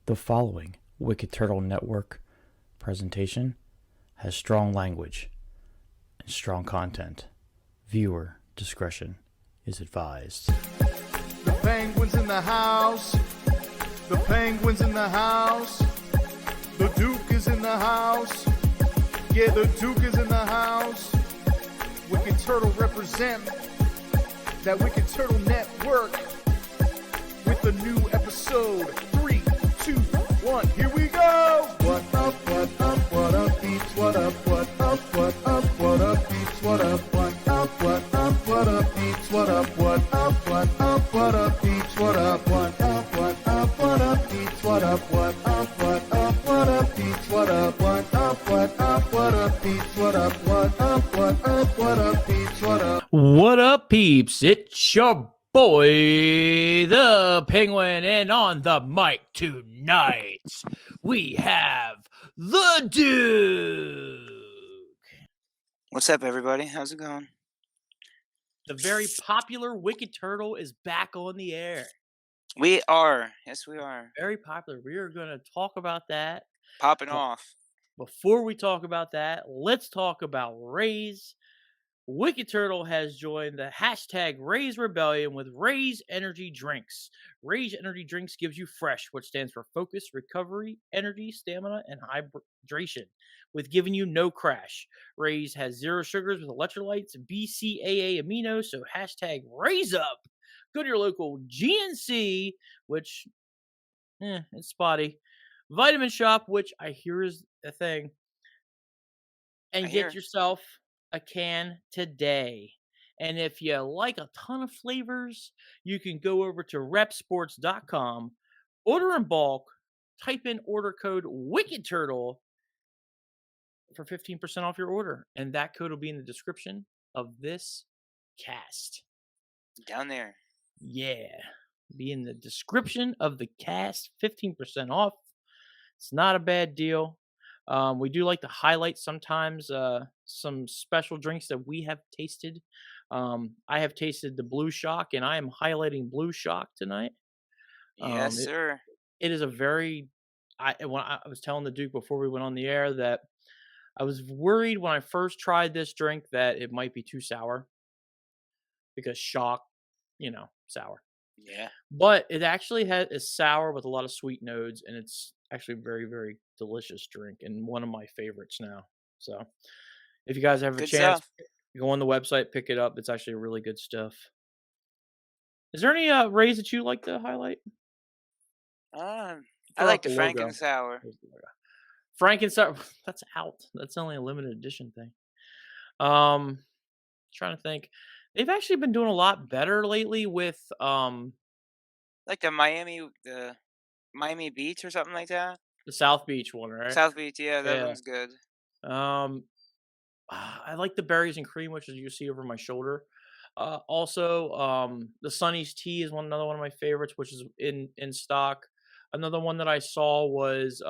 The following Wicked Turtle Network presentation has strong language and strong content. Viewer discretion is advised. The penguins in the house. The penguins in the house. The Duke is in the house. Yeah, the Duke is in the house. Wicked Turtle represent that Wicked Turtle Network with a new episode. 3, 2, 1, here we go! What up, peeps? What up, peeps? What up, what up, peeps? What up, peeps? What up, peeps? What up, peeps? What up, peeps? What up, peeps? What up? What up, peeps? It's your boy, the Penguin, and on the mic tonight, we have the Duke. What's up, everybody? How's it going? The very popular Wicked Turtle is back on the air. We are. Yes, we are. Very popular. We are going to talk about that. Popping off. Before we talk about that, let's talk about RAZE. Wicked Turtle has joined the hashtag RAZE Rebellion with RAZE Energy Drinks. RAZE Energy Drinks gives you fresh, which stands for focus, recovery, energy, stamina, and hydration, with giving you no crash. RAZE has 0 sugars with electrolytes, BCAA amino, so hashtag RAZE up. Go to your local GNC, which, it's spotty. Vitamin Shop, which I hear is a thing. And get yourself a can today. And if you like a ton of flavors, you can go over to repsports.com, order in bulk, type in order code WICKEDTURTLE for 15% off your order. And that code will be in the description of this cast. Down there. Yeah. Be in the description of the cast, 15% off. It's not a bad deal. We do like to highlight sometimes some special drinks that we have tasted. I have tasted the Blue Shock, and I am highlighting Blue Shock tonight. Yes, sir. It is a very. I was telling the Duke before we went on the air that I was worried when I first tried this drink that it might be too sour, because Shock, sour. Yeah. But it actually is sour with a lot of sweet notes, and it's actually a very, very delicious drink and one of my favorites now. So if you guys have a chance, go on the website, pick it up. It's actually really good stuff. Is there any RAZE that you like to highlight? I like the Franken Sour. Franken Sour, that's out. That's only a limited edition thing. Trying to think. They've actually been doing a lot better lately with like the Miami Beach or something like that. The South Beach one, right? South Beach, yeah, that one's good. I like the berries and cream, which is you see over my shoulder. Also, the Sunny's Tea is another one of my favorites, which is in stock. Another one that I saw was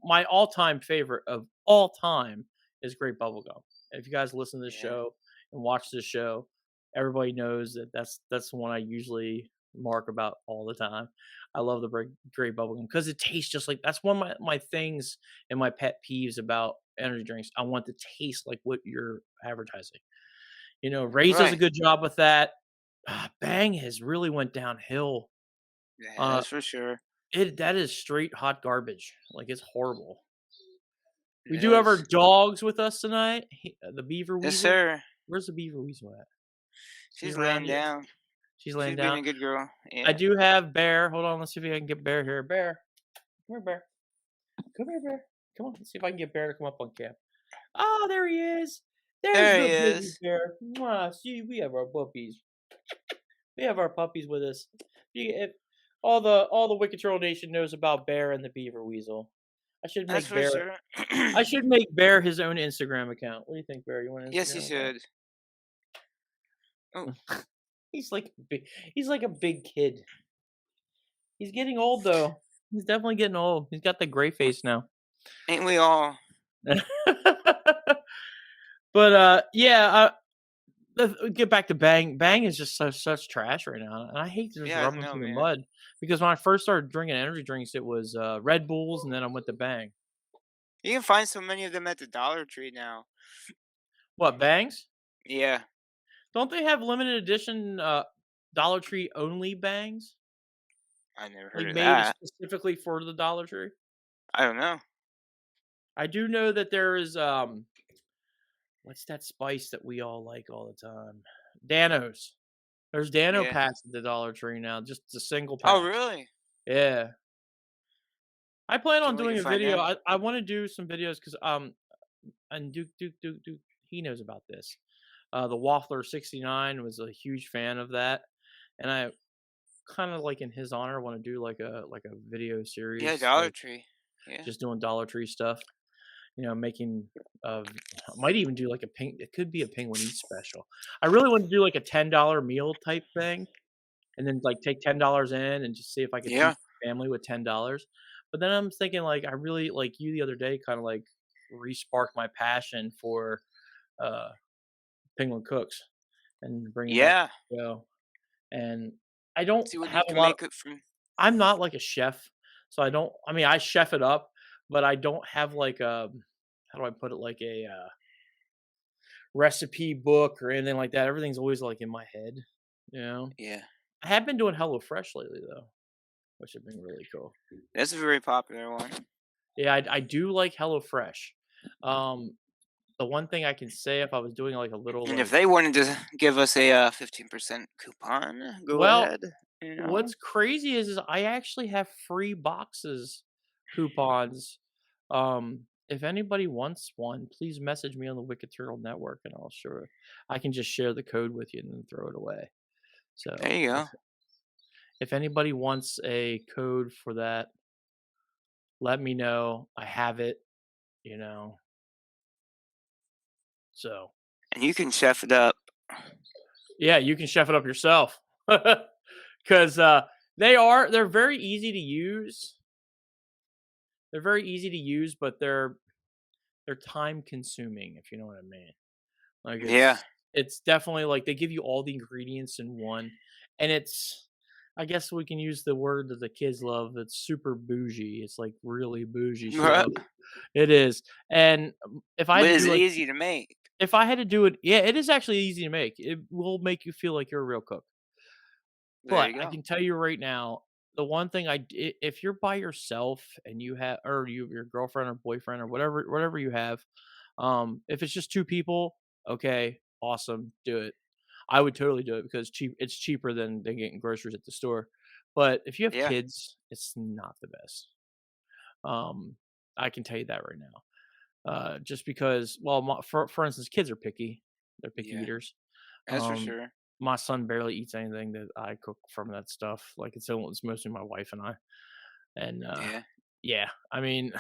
my all-time favorite of all time is Grape Bubblegum. And if you guys listen to this show and watch this show, everybody knows that that's the one I usually mark about all the time. I love the Grape Bubblegum because it tastes just like, that's one of my things and my pet peeves about energy drinks. I want to taste like what you're advertising. RAZE does a good job with that. Bang has really went downhill. Yeah, that's for sure. That is straight hot garbage. Like, it's horrible. We do have our dogs with us tonight. The Beaver Weasel. Yes, sir. Where's the Beaver Weasel at? She's laying down. She's laying down. Being a good girl. Yeah. I do have Bear. Hold on, let's see if I can get Bear here. Bear. Come here, Bear. Come here, Bear. Come on, let's see if I can get Bear to come up on cam. Oh, there he is. There he is. Bear. Mwah. See, we have our puppies. We have our puppies with us. If all the Wicked Turtle Nation knows about Bear and the Beaver Weasel. I should make Bear. Sure. I should make Bear his own Instagram account. What do you think, Bear? You want an Instagram Yes, you should. Oh. He's like a big kid. He's getting old though. He's definitely getting old. He's got the gray face now. Ain't we all? But get back to Bang. Bang is just such trash right now, and I hate just rubbing through the mud. Because when I first started drinking energy drinks, it was Red Bulls, and then I went to Bang. You can find so many of them at the Dollar Tree now. What, Bangs? Yeah, Don't they have limited edition Dollar Tree only Bangs? I never heard Like of made that. specifically for the Dollar Tree? I don't know. I do know that there is what's that spice that we all like all the time? Danos. There's Dano Yeah. packs at the Dollar Tree now, just a single Oh, packs. really? Yeah. I plan Can't on wait to doing a find video. out. I want to do some videos because and Duke he knows about this. The Waffler 69 was a huge fan of that, and I kind of like in his honor want to do like a video Yeah, series, Dollar like Tree. Yeah. just doing Dollar Tree stuff. Making might even do like a ping. It could be a Penguin Eats special. I really want to do like a $10 meal type thing, and then like take $10 in and just see if I could feed Yeah. my family with $10. But then I'm thinking like I really like you the other day, kind of like re-sparked my passion for uh Penguin Cooks and bringing back Yeah. the show. And I don't See what have you a can lot. make it from. I'm not like a chef, so I don't. I mean, I chef it up, but I don't have like a how do I put it, like a recipe book or anything like that. Everything's always like in my head, you know. Yeah. I have been doing HelloFresh lately though, which has been really cool. That's a very popular one. Yeah, I do like HelloFresh. Um, the one thing I can say if I was doing like a little And if like, they wanted to give us a 15% coupon, go well, ahead. You know? what's crazy is I actually have free boxes coupons. If anybody wants one, please message me on the Wicked Turtle Network, and I'll sure I can just share the code with you and then throw it away. There So you if go. if anybody wants a code for that, let me know. I have it, you know. So And you can chef it up. yeah, you can chef it up yourself because they're very easy to use. They're very easy to use, but they're time consuming, if you know what I mean. Like Yeah. it's definitely like they give you all the ingredients in one, and it's I guess we can use the word that the kids love. It's super bougie. It's like really bougie stuff. But It is. And if I had to is do it like easy to make? if I had to do it, yeah, it is actually easy to make. It will make you feel like you're a real cook. There But you I go. can tell you right now, the one thing if you're by yourself and you have or your girlfriend or boyfriend or whatever you have, if it's just two people, okay, awesome, do it. I would totally do it because it's cheaper than getting groceries at the store. But if you have Yeah. kids, it's not the best. Um, I can tell you that right now. Just because, well, for instance, kids are picky. They're picky Yeah. eaters. That's for Um, sure. my son barely eats anything that I cook from that stuff. Like it's mostly my wife and I. And Yeah. yeah, I mean,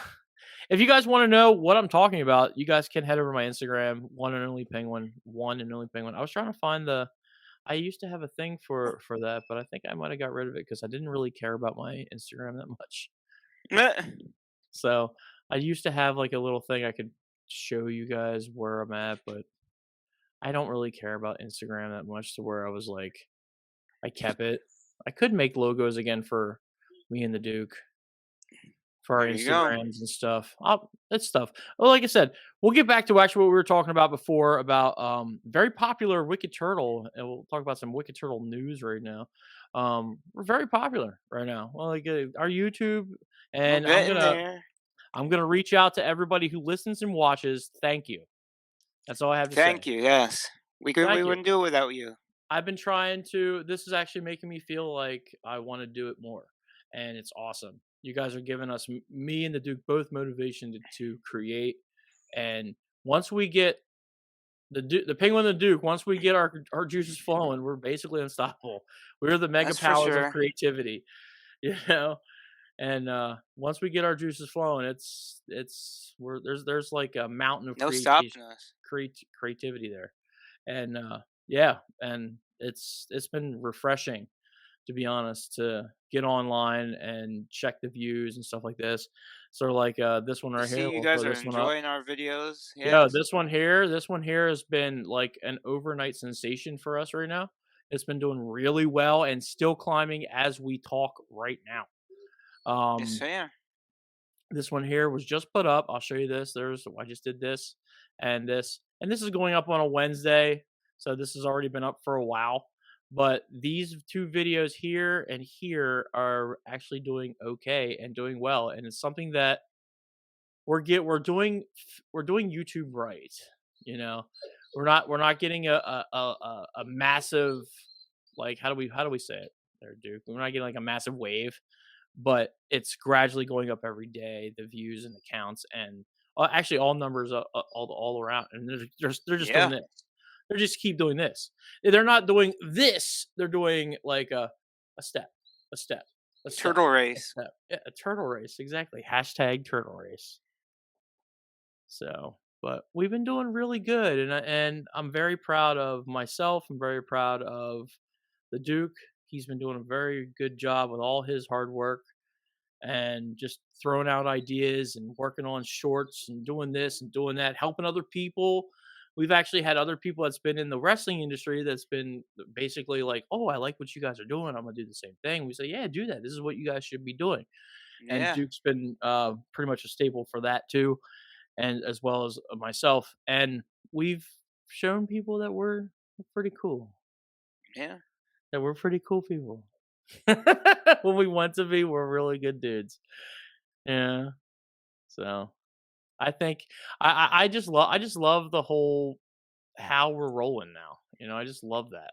if you guys want to know what I'm talking about, you guys can head over to my Instagram, one and only penguin. I was trying to find the. I used to have a thing for that, but I think I might have got rid of it because I didn't really care about my Instagram that much. Meh. So I used to have like a little thing I could show you guys where I'm at, but I don't really care about Instagram that much to where I was like, I kept it. I could make logos again for me and the Duke for our There you go. Instagrams and stuff. It's stuff. Well, like I said, we'll get back to actually what we were talking about before about very popular Wicked Turtle, and we'll talk about some Wicked Turtle news right now. We're very popular right now. Well, like our YouTube, We're and getting there. I'm gonna reach out to everybody who listens and watches. Thank you. That's all I have to say. Thank you. Yes. We Thank you. wouldn't do it without you. I've been trying to. This is actually making me feel like I want to do it more, and it's awesome. You guys are giving us me and the Duke both motivation to create. And once we get the Penguin and the Duke, once we get our juices flowing, we're basically unstoppable. We're the mega That's for powers of sure. creativity, you know. And once we get our juices flowing, there's like a mountain of No stopping us. creativity there. And yeah, and it's been refreshing, to be honest, to get online and check the views and stuff like this. So like this one To right see here, you we'll guys throw are this one up. enjoying our videos. Yeah, Yes. this one here has been like an overnight sensation for us right now. It's been doing really well and still climbing as we talk right now. Yes, Um, sir. this one here was just put up. I'll show you this. I just did this and this, and this is going up on a Wednesday, so this has already been up for a while. But these two videos here and here are actually doing okay and doing well, and it's something that we're doing YouTube right. You know, we're not getting a massive, like, how do we say it there, Duke? We're not getting like a massive wave, but it's gradually going up every day, the views and the counts, and actually all numbers all around, and they're just doing Yeah. this. They just keep doing this. They're not doing this. They're doing like a step, a step, a step, Turtle a race. step. Yeah, a turtle race, exactly. Hashtag turtle race. So, but we've been doing really good, and I'm very proud of myself. I'm very proud of the Duke. He's been doing a very good job with all his hard work and just throwing out ideas and working on shorts and doing this and doing that, helping other people. We've actually had other people that's been in the wrestling industry that's been basically like, "Oh, I like what you guys are doing. I'm gonna do the same thing." We say, "Yeah, do that. This is what you guys should be doing." And Yeah. Duke's been pretty much a staple for that too, and as well as myself. And we've shown people that we're pretty cool. Yeah. That we're pretty cool people. When we want to be, we're really good dudes. Yeah. So I think I just love the whole how we're rolling now. I just love that.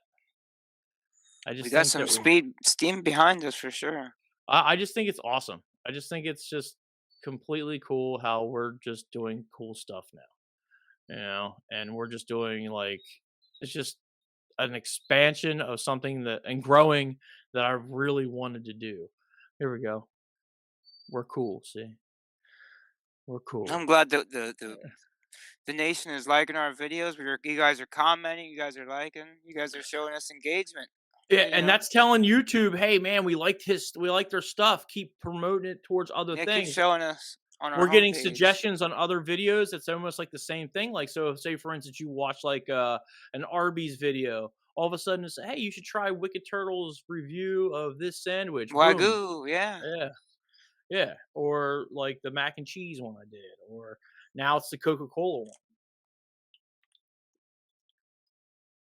I We just got think some that we steam behind us for sure. I just think it's awesome. I just think it's just completely cool how we're just doing cool stuff now. And we're just doing like it's just an expansion of something that and growing that I really wanted to do. Here we go. We're cool, see? We're I'm cool. glad the nation is liking our videos. You guys are commenting. You guys are liking. You guys are showing us engagement. Yeah, You and know. that's telling YouTube, "Hey, man, we liked their stuff. Keep promoting it towards other Yeah. Keep things." showing us on our We're getting homepage. suggestions on other videos. It's almost like the same thing. Like, so say for instance, you watch like an Arby's video. All of a sudden, it's hey, you should try Wicked Turtle's review of this sandwich. Boom. Wagyu. Yeah. Yeah, yeah. Or like the mac and cheese one I did. Or now it's the Coca Cola one.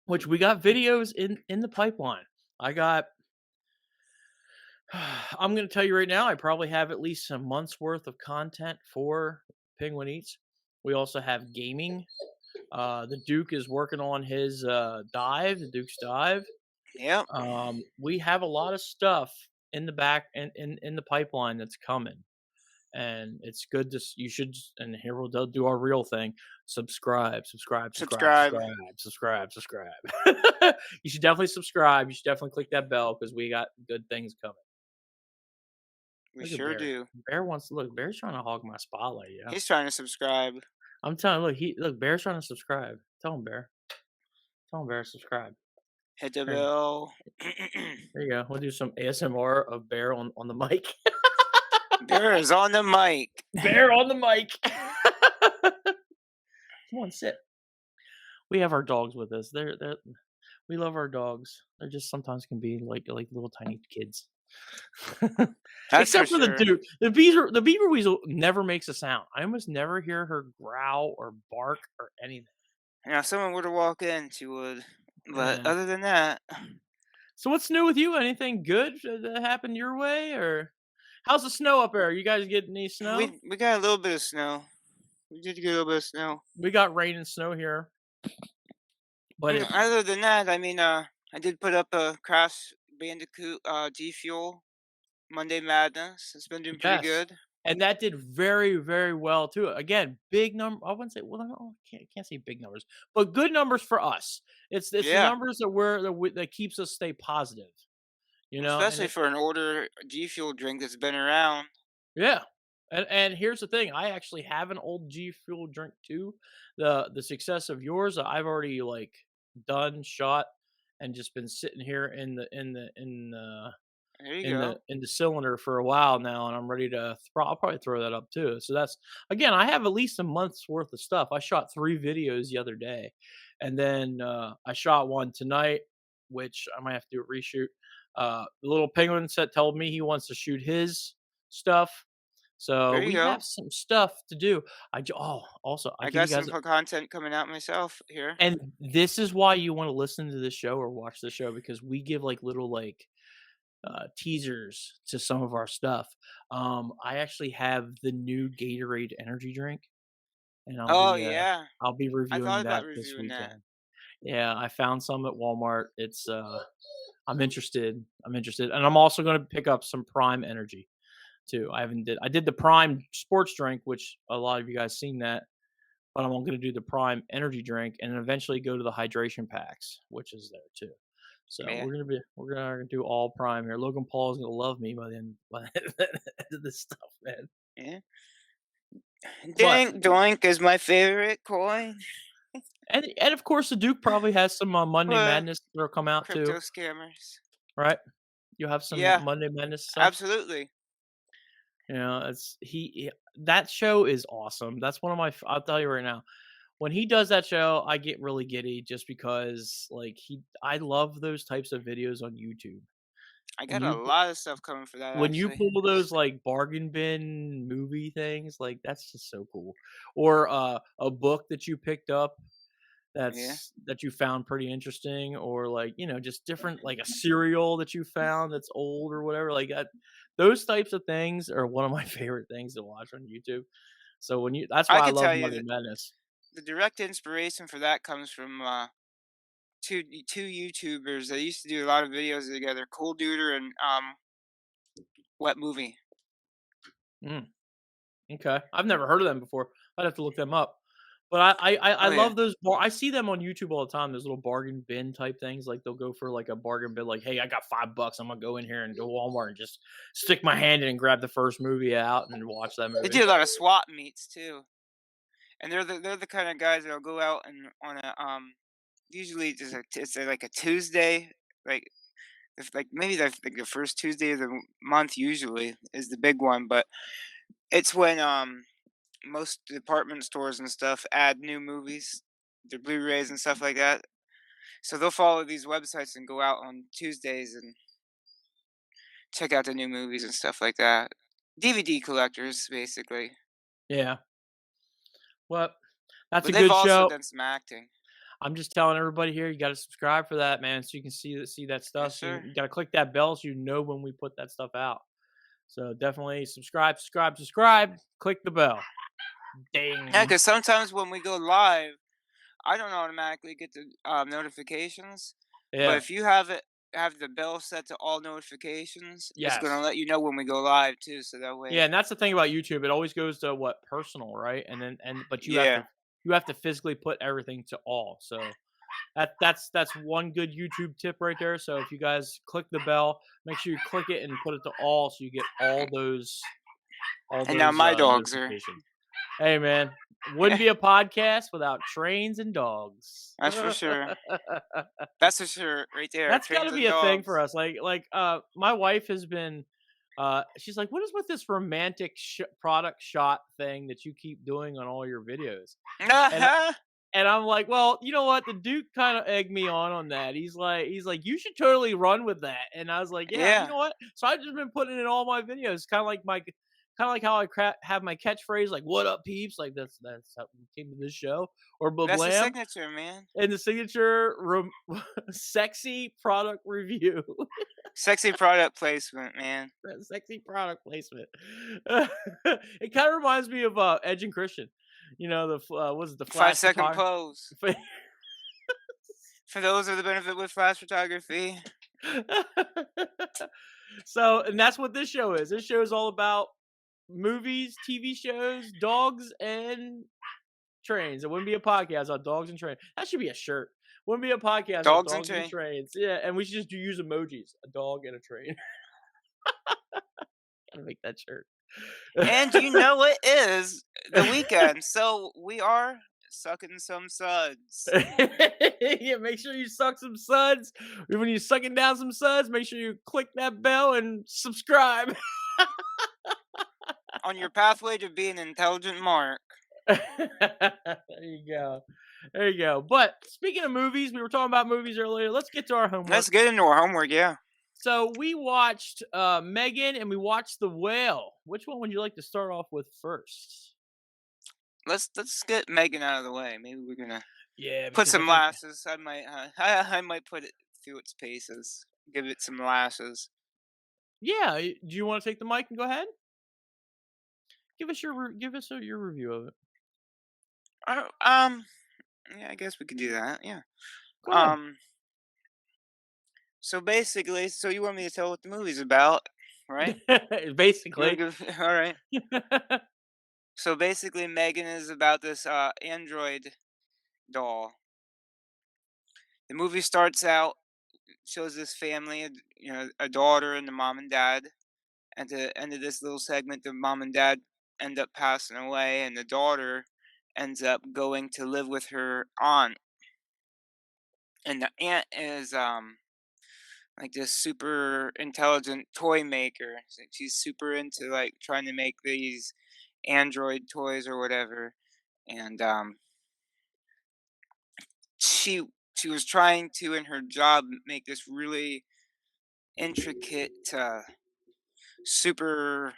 Which we got videos in the pipeline. I got I'm going to tell you right now, I probably have at least a month's worth of content for Penguin Eats. We also have gaming. The Duke is working on his the Duke's dive. Yep. We have a lot of stuff in the back and in the pipeline that's coming. And it's good to you should and here we'll do our real thing. Subscribe, subscribe, subscribe, Subscribe. subscribe, subscribe, subscribe. You should definitely subscribe. You should definitely click that bell because we got good things coming. We Look at sure Bear. do. Bear wants to look. Bear's trying to hog my spotlight. Yeah, He's trying to subscribe. I'm telling. Look. Bear's trying to subscribe. Tell him, Bear. Tell him, Bear, subscribe. Hit the There you go. bell. There you go. We'll do some ASMR of Bear on the mic. Bear is on the mic. Bear on the mic. Come on, sit. We have our dogs with us. We love our dogs. They just sometimes can be like little tiny kids. That's Except for for the sure. dude. The beaver weasel never makes a sound. I almost never hear her growl or bark or anything. Now, if someone were to walk in, she would. But Yeah. other than that, So what's new with you? Anything good that happened your way, or how's the snow up there? You guys getting any snow? we got a little bit of snow. We did get a little bit of snow. We got rain and snow here, but it's Other than that, I mean, I did put up a Crash Bandicoot G Fuel Monday Madness. It's been doing pretty yes, good. and that did very very well too. Again, big number. I wouldn't say well, no, can't say big numbers, but good numbers for us. It's the Yeah, numbers that keeps us stay positive. And especially for an older G Fuel drink that's been around. yeah. And here's the thing, I actually have an old G Fuel drink too. The success of yours, I've already like done, shot, and just been sitting here There you go. in the cylinder for a while now, and I'm ready to I'll probably throw that up too. So that's again, I have at least a month's worth of stuff. I shot 3 videos the other day, and then I shot one tonight which I might have to do a reshoot. The little penguin set told me he wants to shoot his stuff. So There you we go. have some stuff to do. Also, I I give got you guys some content coming out myself here. and this is why you want to listen to this show or watch the show because we give like little like teasers to some of our stuff. I actually have the new Gatorade energy drink, and Oh yeah, I'll be I thought reviewing about that this reviewing that. weekend. Yeah, I found some at Walmart. It's I'm interested. I'm interested, and I'm also going to pick up some Prime Energy too. I did the Prime sports drink, which a lot of you guys seen that, but I'm going to do the Prime Energy drink, and then eventually go to the hydration packs, which is there too. So Yeah, we're gonna do all Prime here. Logan Paul is gonna love me by the end of this stuff, man. yeah. But Dink doink is my favorite coin. and of course the Duke probably has some Monday Uh, Madness that'll come out Crypto too, scammers. right? You have some Yeah, Monday Madness stuff. absolutely. You know, that show is awesome. That's one of my. I'll tell you right now, when he does that show, I get really giddy just because like I love those types of videos on YouTube. I When got a you lot of stuff coming for that when you actually. pull those like bargain bin movie things, like that's just so cool. Or a book that you picked up Yeah, that you found pretty interesting, or like just different like a cereal that you found that's old or whatever like that. Those types of things are one of my favorite things to watch on YouTube. So that's I why I could love tell you Monday that Madness. the direct inspiration for that comes from two YouTubers that used to do a lot of videos together, Cool Duder and Wet Movie. Mm, okay, I've never heard of them before. I'd have to look them up. But I Oh yeah, love those. I see them on YouTube all the time. Those little bargain bin type things. Like they'll go for like a bargain bin. Like, hey, I got $5. I'm gonna go in here and go Walmart and just stick my hand in and grab the first movie out and watch that they movie. do a lot of swap meets too, and they're the kind of guys that'll go out and on a usually like a Tuesday, like if like maybe like the first Tuesday of the month usually is the big one, but it's when most department stores and stuff add new movies, their Blu-rays and stuff like that. So they'll follow these websites and go out on Tuesdays and check out the new movies and stuff like that. DVD collectors, basically. Yeah. Well, that's But a they've good also show. done some acting. I'm just telling everybody here, you got to subscribe for that, man, so you can see that stuff. Yes, So you, sir. you got to click that bell so you know when we put that stuff out. So definitely subscribe, subscribe, subscribe. Click the bell. Yeah, Ding. because sometimes when we go live, I don't automatically get the notifications. But Yeah. if you have the bell set to all notifications, it's gonna Yes. let you know when we go live too. So that Yeah, way, and that's the thing about YouTube. It always goes to what personal, right? But yeah. you have to physically put everything to all. So that's one good YouTube tip right there. So if you guys click the bell, make sure you click it and put it to all so you get all And now those my dogs are. notifications. Hey man, wouldn't Yeah, be a podcast without trains and dogs. that's for sure. That's for sure, right there. That's got Trains to be and a thing for dogs. us. My wife has been she's like, "What is with this romantic product shot thing that you keep doing on all your videos?" And and I'm like, "Well, you know what? The Duke kind of egged me on that. He's like, you should totally run with that." And I was like, "Yeah, you Yeah, know what?" So I've just been putting it in all my videos, kind of like how I have my catchphrase, like "What up, peeps?" Like that's how we came to this show, or that's the "Blam," signature, man. and the signature sexy product review. Sexy product placement, man. That sexy product placement. It kind of reminds me of Edge and Christian. You know was it the Five flash second photography? pose. For those of the benefit with flash photography. So, and that's what this show is. This show is all about movies, TV shows, dogs, and trains. It wouldn't be a podcast on dogs and trains. That should be a shirt. Wouldn't be a podcast on Dogs and dogs and train. trains. Yeah, and we should just use emojis: a dog and a train. Gotta make that shirt. And you know it is the weekend, so we are sucking some suds. Yeah, make sure you suck some suds. When you're sucking down some suds, make sure you click that bell and subscribe. On your pathway to being an intelligent mark. There you go. There you go. But speaking of movies, we were talking about movies earlier. Let's get to our Let's homework. get into our homework. Yeah. So we watched Megan and we watched The Whale. Which one would you like to start off with first? Let's get Megan out of the way. Maybe we're gonna Yeah, put because I some think lashes. I might I might put it through its paces. Give it some lashes. yeah. Do you want to take the mic and go ahead? Give us your review of it. Uh, yeah, I guess we could do that. Yeah. Go ahead. Um. So basically, so you want me to tell what the movie's about, right? You want Basically. to give? All right. So basically, Megan is about this android doll. The movie starts out, shows this family, a daughter and the mom and dad. At the end of this little segment, the mom and dad end up passing away, and the daughter ends up going to live with her aunt. And the aunt is like this super intelligent toy maker. She's super into like trying to make these android toys or whatever. And she she was trying to in her job make this really intricate super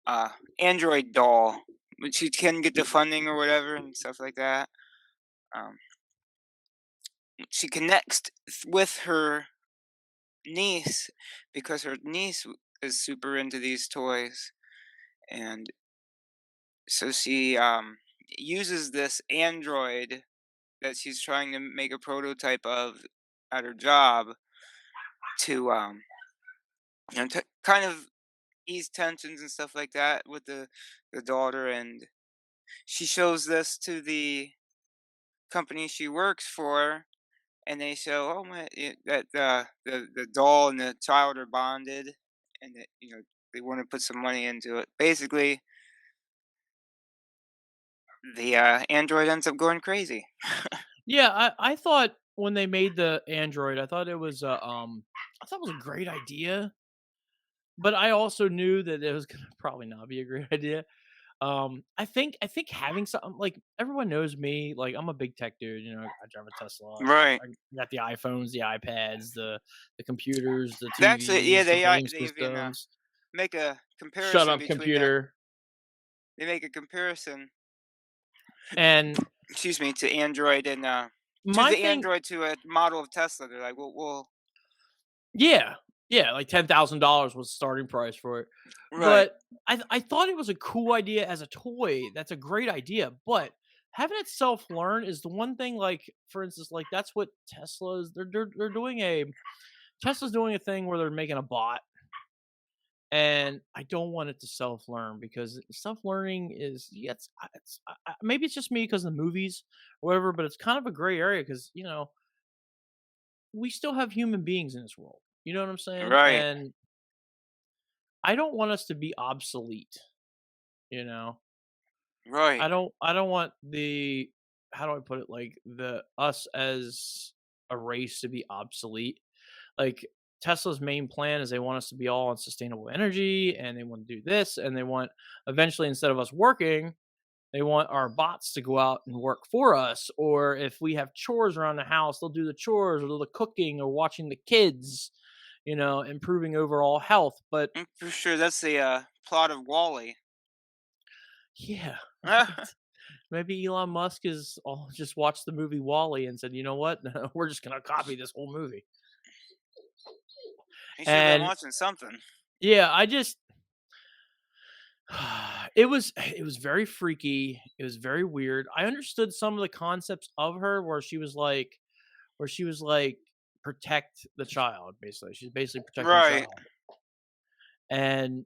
uh android doll, but she couldn't get the funding or whatever and stuff like that. um she connects with her niece because her niece is super into these toys, and so she uses this android that she's trying to make a prototype of at her job to to kind of ease tensions and stuff like that with the daughter. And she shows this to the company she works for, and they show, oh my, that the doll and the child are bonded, and that they want to put some money into it. Basically, the android ends up going crazy. Yeah, I thought when they made the Android, I thought it was a great idea, but I also knew that it was gonna probably not be a great idea. I think having something like everyone knows me, like I'm a big tech dude. I drive a Tesla. Right. I got the iPhones, the iPads, the computers, the Actually, yeah, TVs, the game they even systems. make a Shut comparison up, between the computer. they make a comparison, And excuse me, to Android and to my the thing, Android to a model of Tesla. They're like, well, yeah, yeah, like $10,000 was the starting price for it. right, But I thought it was a cool idea as a toy. That's a great idea, but having it self learn is the one thing. Like for instance, like that's what Tesla's they're doing a Tesla's doing a thing where they're making a bot, and I don't want it to self learn because self learning is yeah, maybe it's just me because of the movies or whatever, but it's kind of a gray area because we still have human beings in this world. You know what I'm saying? right, And I don't want us to be obsolete, you know? right, I don't want the how do I put it? Like the us as a race to be obsolete. Like Tesla's main plan is they want us to be all on sustainable energy and they want to do this and they want eventually instead of us working, they want our bots to go out and work for us. Or if we have chores around the house, they'll do the chores or do the cooking or watching the kids, improving overall health. But For sure. That's the plot of Wally. yeah, maybe Elon Musk is just watched the movie Wally and said, you know what? We're just gonna copy this whole movie. He should have been And watching something. yeah, I just it was very freaky. It was very weird. I understood some of the concepts of her where she was like protect the child, basically. She's basically protecting the Right. child. And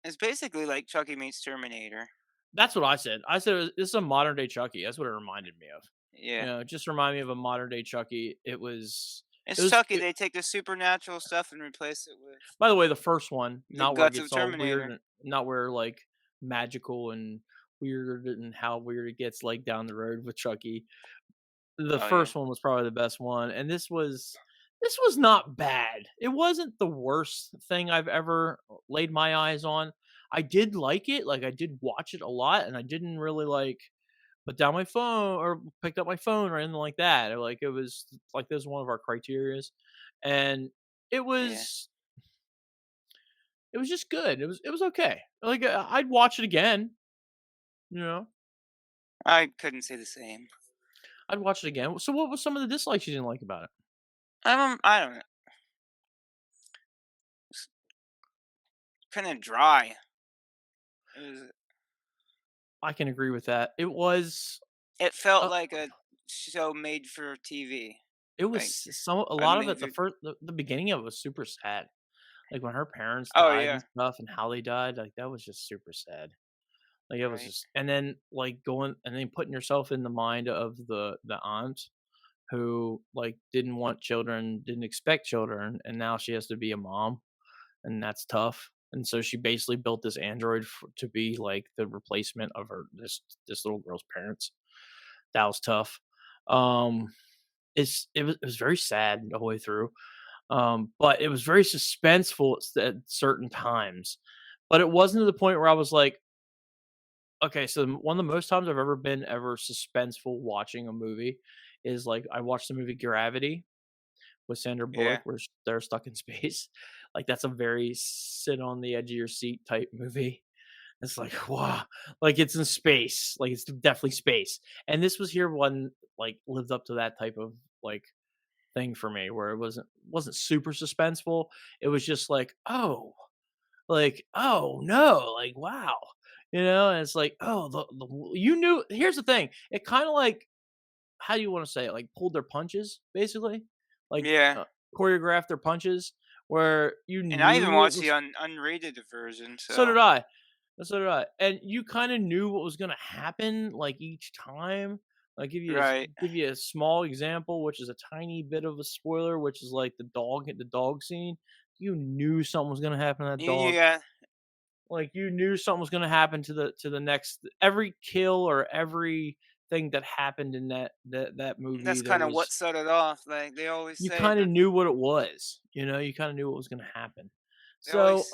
It's basically like Chucky meets Terminator. that's what I said. I said this is a modern day Chucky. That's what it reminded me of. Yeah. Just remind me of a modern day Chucky. It It's was Chucky. They take the supernatural stuff and replace it with by the way, the first one, the not where it guts of gets all weird Terminator. and not where like magical and weird and how weird it gets like down the road with Chucky. The Oh yeah. first one was probably the best one, and this was not bad. It wasn't the worst thing I've ever laid my eyes on. I did like it. Like I did watch it a lot, and I didn't really like put down my phone or picked up my phone or anything like that. Or, like it was like this was one of our criterias, and it Yeah. was it was just good. It was okay. Like I'd watch it again. You know, I couldn't say the same. I'd watch it again. So what was some of the dislikes you didn't like about it? I don't know. Kind of dry. It was. I can agree with that. It was It felt uh, like a show made for TV. it was Like some a I lot of mean, it. The beginning of it was super sad. Like when her parents oh died yeah, and stuff, and how they died. Like that was just super sad. Like it was right. just, and then like going and then putting yourself in the mind of the aunt who like didn't want children, didn't expect children, and now she has to be a mom, and that's tough. And so she basically built this android to be like the replacement of this little girl's parents. That was tough. Um, it was very sad the whole way through. But it was very suspenseful at certain times. But it wasn't to the point where I was like, okay, so one of the most times I've ever been ever suspenseful watching a movie is like I watched the movie Gravity with Sandra Yeah, Bullock where they're stuck in space. Like that's a very sit on the edge of your seat type movie. It's like, wow, like it's in space, like it's definitely space. And this was here one like lived up to that type of like thing for me where it wasn't super suspenseful. It was just like, oh no, like wow. And it's like, oh, you knew. Here's the thing. It kind of like, how do you want to say it? Like pulled their punches, basically, like yeah. choreographed their punches, where you And I even knew it watched the was. unrated version. So So did I. So did I. And you kind of knew what was gonna happen, like each time. Like right. give you a small example, which is a tiny bit of a spoiler, which is like the dog scene. You knew something was gonna happen to that You dog. got Like you knew something was gonna happen to the next every kill or everything that happened in that movie. that's There kind of what was set it off. Like they always you say kind of that. knew what it was. You kind of knew what was gonna happen. They So always.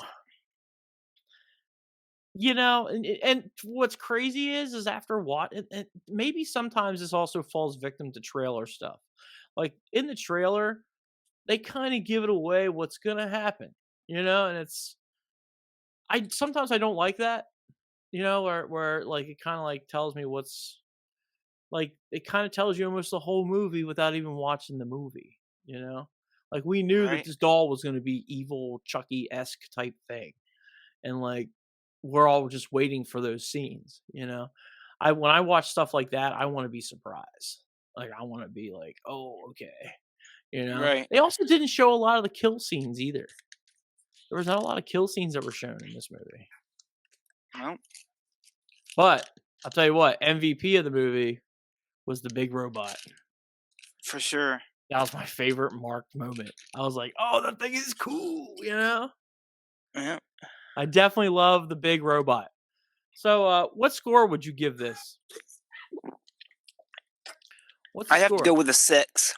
and what's crazy is after what and maybe sometimes this also falls victim to trailer stuff. Like in the trailer, they kind of give it away what's gonna happen. And I sometimes I don't like that. Where like it kind of like tells me what's like it kind of tells you almost the whole movie without even watching the movie. You know, like we knew that Right. this doll was going to be evil, Chucky esque type thing, and like we're all just waiting for those scenes. I when I watch stuff like that, I want to be surprised. Like I want to be like, oh, okay. Right. They also didn't show a lot of the kill scenes either. There was not a lot of kill scenes that were shown in this movie. Well, But I'll tell you what, MVP of the movie was the big robot. for sure. That was my favorite Mark moment. I was like, "Oh, that thing is cool." Yeah. I definitely love the big robot. So, what score would you give this? What's the I have to score? go with a 6.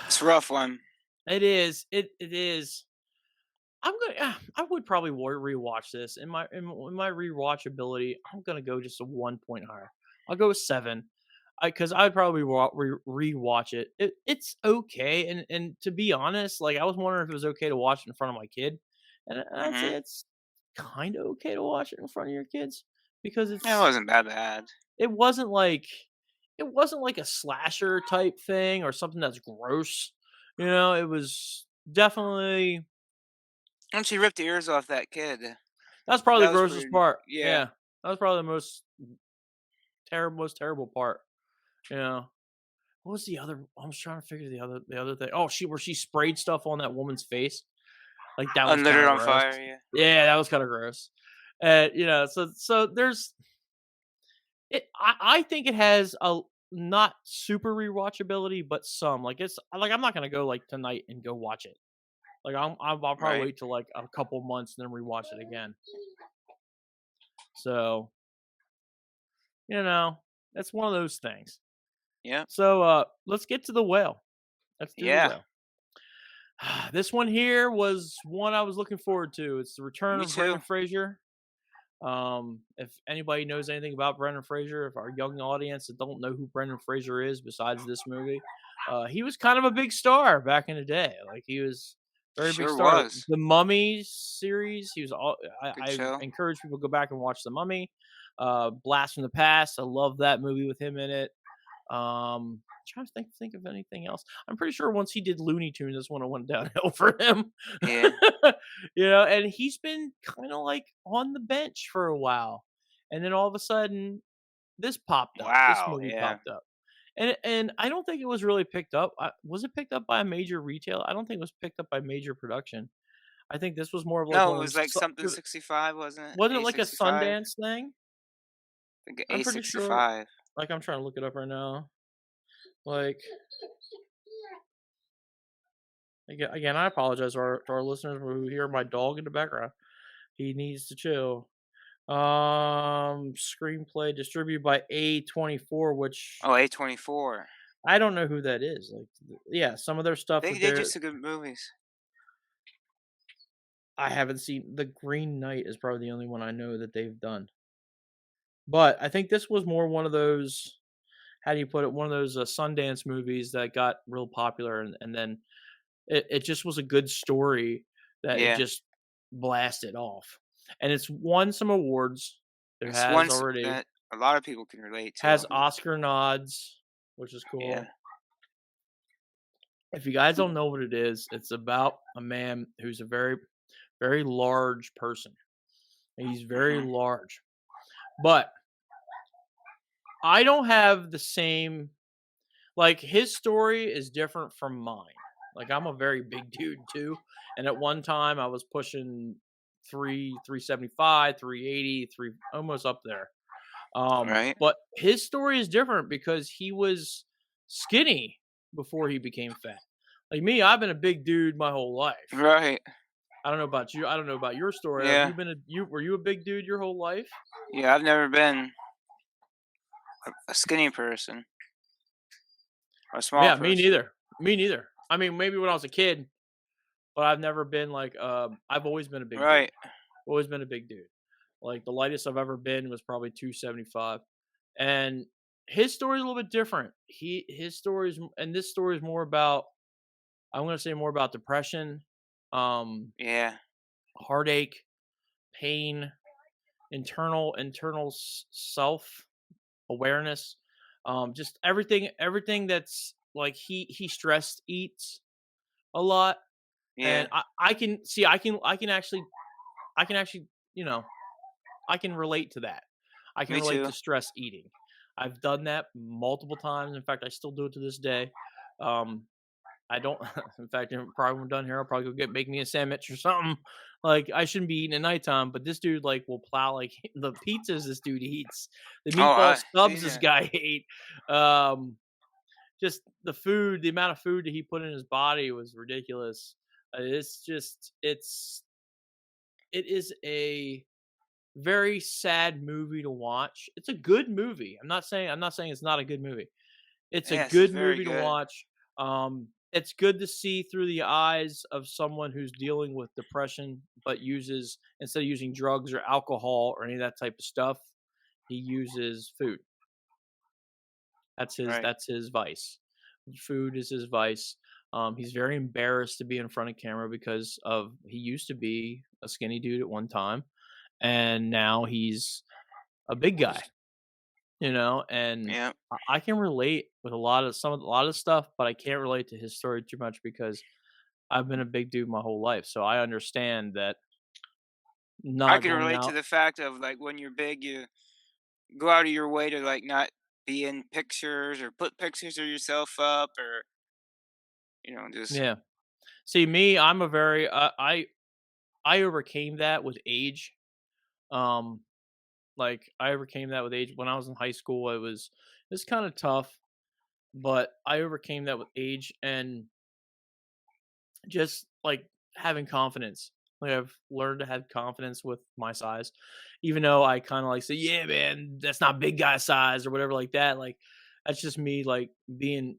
It's a rough one. It is. It is. I would probably rewatch this. In my rewatchability, I'm gonna go just a 1 point higher. I'll go with 7. Because I'd probably rewatch it. It's okay, and to be honest, like I was wondering if it was okay to watch it in front of my kid, and I'd say Mhm. it's kind of okay to watch it in front of your kids because It wasn't that bad. it wasn't like it wasn't like a slasher type thing or something that's gross. It was definitely Once she ripped the ears off that kid, that's probably that the was grossest pretty. part. Yeah. Yeah, that was probably the most terrible part. Yeah. What was the other? I was trying to figure the other thing. Oh, where she sprayed stuff on that woman's face. Like that was Lit kind it of on gross. fire. Yeah. Yeah, that was kind of gross. So there's it. I think it has a not super rewatchability, but some. Like it's like I'm not gonna go like tonight and go watch it. Like I'll probably Right. wait till like a couple months and then rewatch it again. So that's one of those things. Yeah. So let's get to the whale. Let's do the Yeah. whale. This one here was one I was looking forward to. It's the return Me of too. Brendan Fraser. If anybody knows anything about Brendan Fraser, if our young audience that don't know who Brendan Fraser is besides this movie, he was kind of a big star back in the day. Like he was very big Sure star. was. The Mummy series, he was all. Good I show. encourage people to go back and watch The Mummy. Blast from the Past. I love that movie with him in it. Trying to think of anything else. I'm pretty sure once he did Looney Tunes, that's when it went downhill for him. Yeah. And he's been kind of like on the bench for a while, and then all of a sudden, this popped up. This Wow. movie Yeah. popped up, and I don't think it was really picked up. Was it picked up by a major retailer? I don't think it was picked up by major production. I think this was more of like No, one it of was like those. something 65, wasn't it? Wasn't it like a A65. Sundance thing? I think I'm pretty sure. A65. Like I'm trying to look it up right now. Like again, I apologize to our listeners who hear my dog in the background. He needs to chill. Screenplay distributed by A24, which Oh, A24. I don't know who that is. Like, yeah, some of their stuff that They do some good movies. I haven't seen. The Green Knight is probably the only one I know that they've done. But I think this was more one of those. How do you put it? One of those Sundance movies that got real popular, and then it just was a good story that it Yeah. just blasted off, and it's won some awards. It It's has one already that a lot of people can relate to. has Oscar nods, which is Yeah. cool. If you guys don't know what it is, it's about a man who's a very, very large person. He's very Hmm. large, but I don't have the same. Like his story is different from mine. Like I'm a very big dude too, and at one time I was pushing 375, 380, three almost up there. Right. But his story is different because he was skinny before he became fat. Like me, I've been a big dude my whole life. Right. I don't know about you. I don't know about your story. Have Yeah. you been were you a big dude your whole life? Yeah. I've never been a skinny person or a small Yeah, me person. neither. Me neither. I mean, maybe when I was a kid, but I've never been like I've always been a big dude. Right. Always been a big dude. Like the lightest I've ever been was probably 275. And his story is a little bit different. His story is and this story is more about I'm going to say more about depression, um Yeah. heartache, pain, internal self awareness, just everything that's like he stress eats a lot, and Yeah. I can see I can actually you know I can relate to that. I can Me relate too. to stress eating. I've done that multiple times. In fact, I still do it to this day. Um, I don't. In fact, probably when I'm done here, I'll probably go make me a sandwich or something. Like I shouldn't be eating at nighttime, but this dude like will plow like the pizzas this dude eats, the Oh, meatball I subs see this that. guy ate. Um, just the food, the amount of food that he put in his body was ridiculous. It is a very sad movie to watch. It's a good movie. I'm not saying it's not a good movie. It's a Yes, it's good very movie to good. watch. It's good to see through the eyes of someone who's dealing with depression, but uses instead of using drugs or alcohol or any of that type of stuff, he uses food. Right. That's his vice. Food is his vice. He's very embarrassed to be in front of camera because of he used to be a skinny dude at one time, and now he's a big guy, and Yeah. I can relate with a lot of stuff, but I can't relate to his story too much because I've been a big dude my whole life, so I understand that I not can going relate to out. the fact of like when you're big, you go out of your way to like not be in pictures or put pictures of yourself up or just Yeah. See, me, I'm a very I overcame that with age. Um, like I overcame that with age when I was in high school. It's kind of tough, but I overcame that with age and just like having confidence. Like I've learned to have confidence with my size, even though I kind of like say, "Yeah, man, that's not big guy size" or whatever like that. Like that's just me like being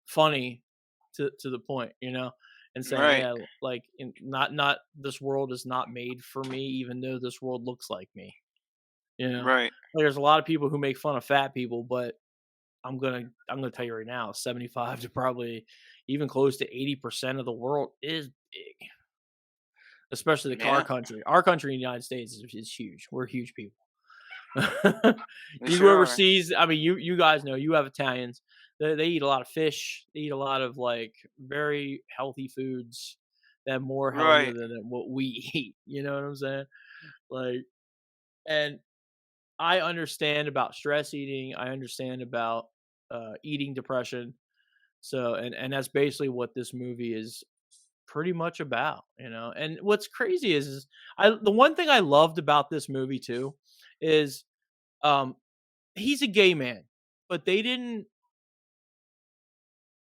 funny to the point. and saying, Right. "Yeah, like, not this world is not made for me, even though this world looks like me." You know, Right. like, there's a lot of people who make fun of fat people, but I'm gonna tell you right now, 75 to probably even close to 80% of the world is big, especially our Yeah. country. Our country in the United States is huge. We're huge people. We You go sure are. overseas, I mean, you guys know, you have Italians. They eat a lot of fish. They eat a lot of like very healthy foods that more healthier Right. than what we eat. You know what I'm saying? Like, and I understand about stress eating. I understand about eating depression. So, and that's basically what this movie is pretty much about, you know. And what's crazy is the one thing I loved about this movie too is um he's a gay man, but they didn't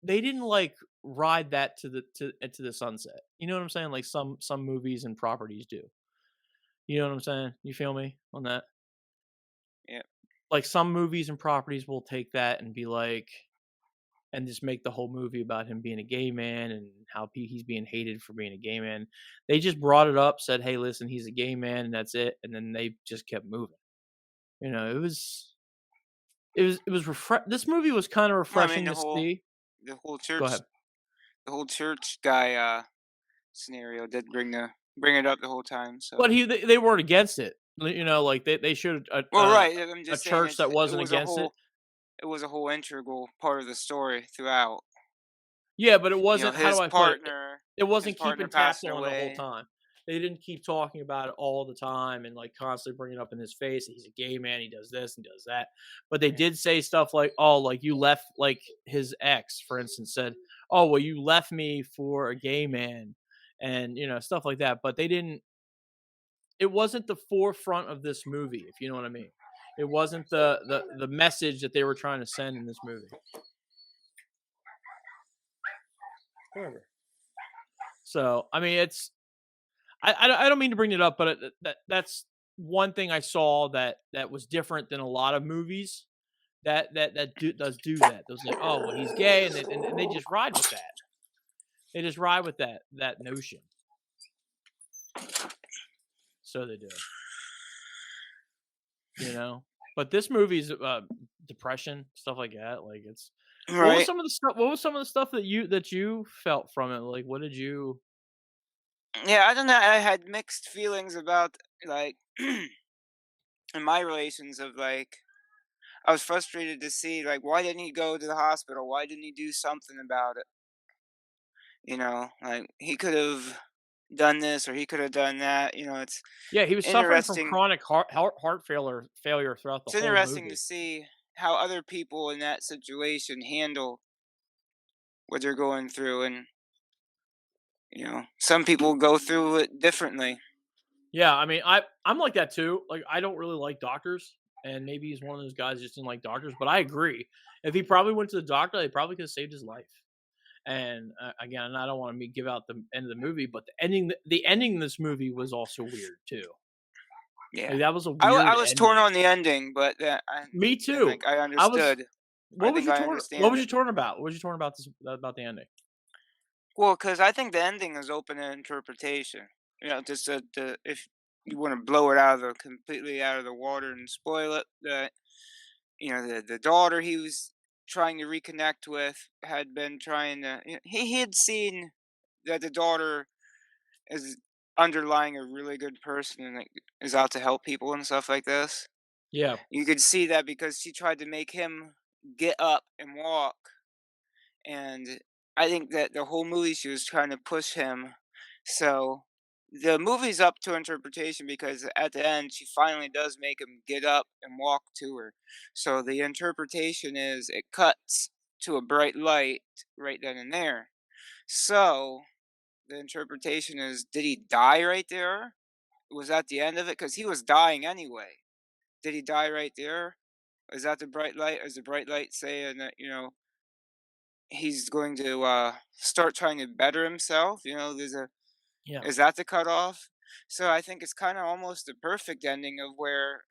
like ride that to the sunset. You know what I'm saying? Like some movies and properties do. You know what I'm saying? You feel me on that? Yeah. Like some movies and properties will take that and be like, and just make the whole movie about him being a gay man and how he's being hated for being a gay man. They just brought it up, said, "Hey, listen, he's a gay man," and that's it. And then they just kept moving. You know, it was This movie was kind of Well, I mean, refreshing to see. the whole Go ahead. church the whole church guy scenario did bring it up the whole time. But So, they weren't against it. You know, like they should well, right. I'm a just saying church that wasn't against it. it was a whole integral part of the story throughout. Yeah, but it You know, wasn't, how do I put it? It his wasn't partner keeping tabs passing on the whole away. time. They didn't keep talking about it all the time and, like, constantly bringing it up in his face that he's a gay man, he does this and does that. But they Yeah. did say stuff like, "Oh, like, you left," like, his ex, for instance, said, "Oh, well, you left me for a gay man," and, you know, stuff like that. But they didn't it wasn't the forefront of this movie, if you know what I mean. It wasn't the message that they were trying to send in this movie. Whatever. So, I mean, I don't mean to bring it up, but that's one thing I saw that was different than a lot of movies does do that. Those like, oh well, he's gay, and they just ride with that. They just ride with that notion. So they do, you know. But this movie's depression, stuff like that. Like it's what was Right. some of the stuff? What was some of the stuff that you felt from it? Like, what did you? Yeah, I don't know. I had mixed feelings about like in my relations of like I was frustrated to see like why didn't he go to the hospital? Why didn't he do something about it? You know, like he could have done this or he could have done that. You know, Yeah, he was suffering from interesting. chronic heart failure throughout the It's whole interesting to movie. see how other people in that situation handle what they're going through, and you know, some people go through it differently. Yeah, I mean, I'm like that too. Like, I don't really like doctors, and maybe he's one of those guys who just didn't like doctors. But I agree. If he probably went to the doctor, they probably could have saved his life. And again, I don't want to give out the end of the movie, but the ending of this movie was also weird too. Yeah, Like that was a I weird was torn ending. on the ending, but that Me and too. like I I was. understood. I What was think you I torn? What understand was it. you torn about? What was you torn about about the ending? Well, because I think the ending is open to interpretation. You know, just if you want to blow it out of the completely out of the water and spoil it, that you know the daughter he was trying to reconnect with had been trying to. You know, he had seen that the daughter is underlying a really good person and like, is out to help people and stuff like this. Yeah, You could see that because she tried to make him get up and walk, and I think that the whole movie she was trying to push him. So the movie's up to interpretation because at the end she finally does make him get up and walk to her. So the interpretation is it cuts to a bright light right then and there. So the interpretation is did he die right there? Was that the end of it? Because he was dying anyway. Did he die right there? Is that the bright light? Is the bright light saying that, you know, he's going to start trying to better himself? You know, yeah, is that the cutoff? So I think it's kind of almost the perfect ending of where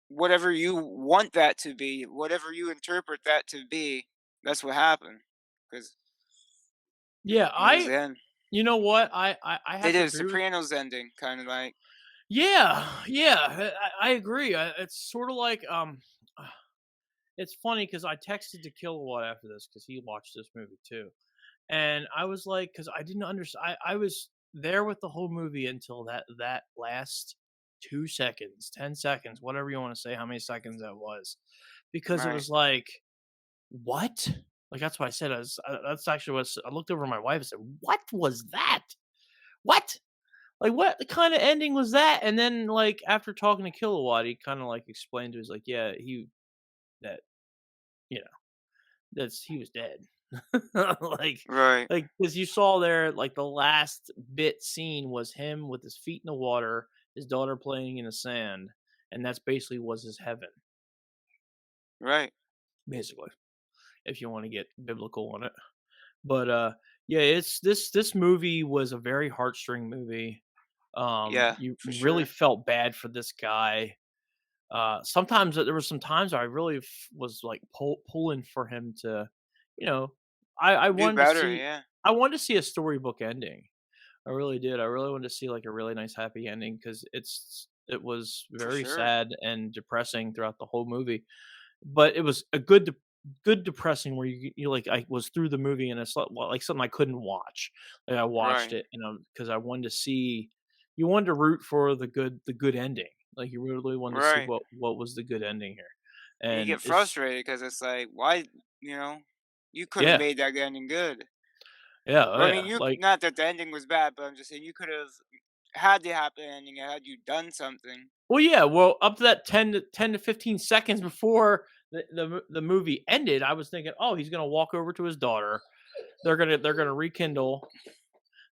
whatever you want that to be, whatever you interpret that to be, that's what happened. Because Yeah, near the end. you know what? I They have to did a agree with. Sopranos ending, kind of like. Yeah, yeah, I agree. It's sort of like it's funny because I texted to Kilowatt after this because he watched this movie too, and I was like, because I didn't understand. I was there with the whole movie until that last 2 seconds, 10 seconds, whatever you want to say, how many seconds that was, because it Right, was like, what? Like that's what I said. That's actually what I looked over at my wife and said, "What was that? What? Like what kind of ending was that?" And then like after talking to Kilowatt, he kind of like explained to us like, yeah, he that you know that's he was dead. like right, because you saw there like the last bit scene was him with his feet in the water, his daughter playing in the sand, and that's basically was his heaven, right. basically, if you want to get biblical on it. But yeah, it's this movie was a very heartstring movie. Yeah, You for really sure. felt bad for this guy. Sometimes there were some times I really was like pulling for him to, you know, I Do wanted to better, see yeah, I wanted to see a storybook ending. I really did. I really wanted to see like a really nice happy ending because it was for very sure. sad and depressing throughout the whole movie. But it was a good depressing where you like I was through the movie and it's like something I couldn't watch. Like I watched Right, it, because I wanted to see you wanted to root for the good ending. Like you really wanted to see right. what was the good ending here. And you And get it's frustrated because it's like, why, you know, you could have yeah, made that ending good. yeah, oh Or I mean, yeah. you Like not that the ending was bad, but I'm just saying you could have had the happy ending had you done something. well, yeah, well, up to that 10 to 15 seconds before the movie ended, I was thinking, "Oh, he's gonna walk over to his daughter. They're gonna rekindle.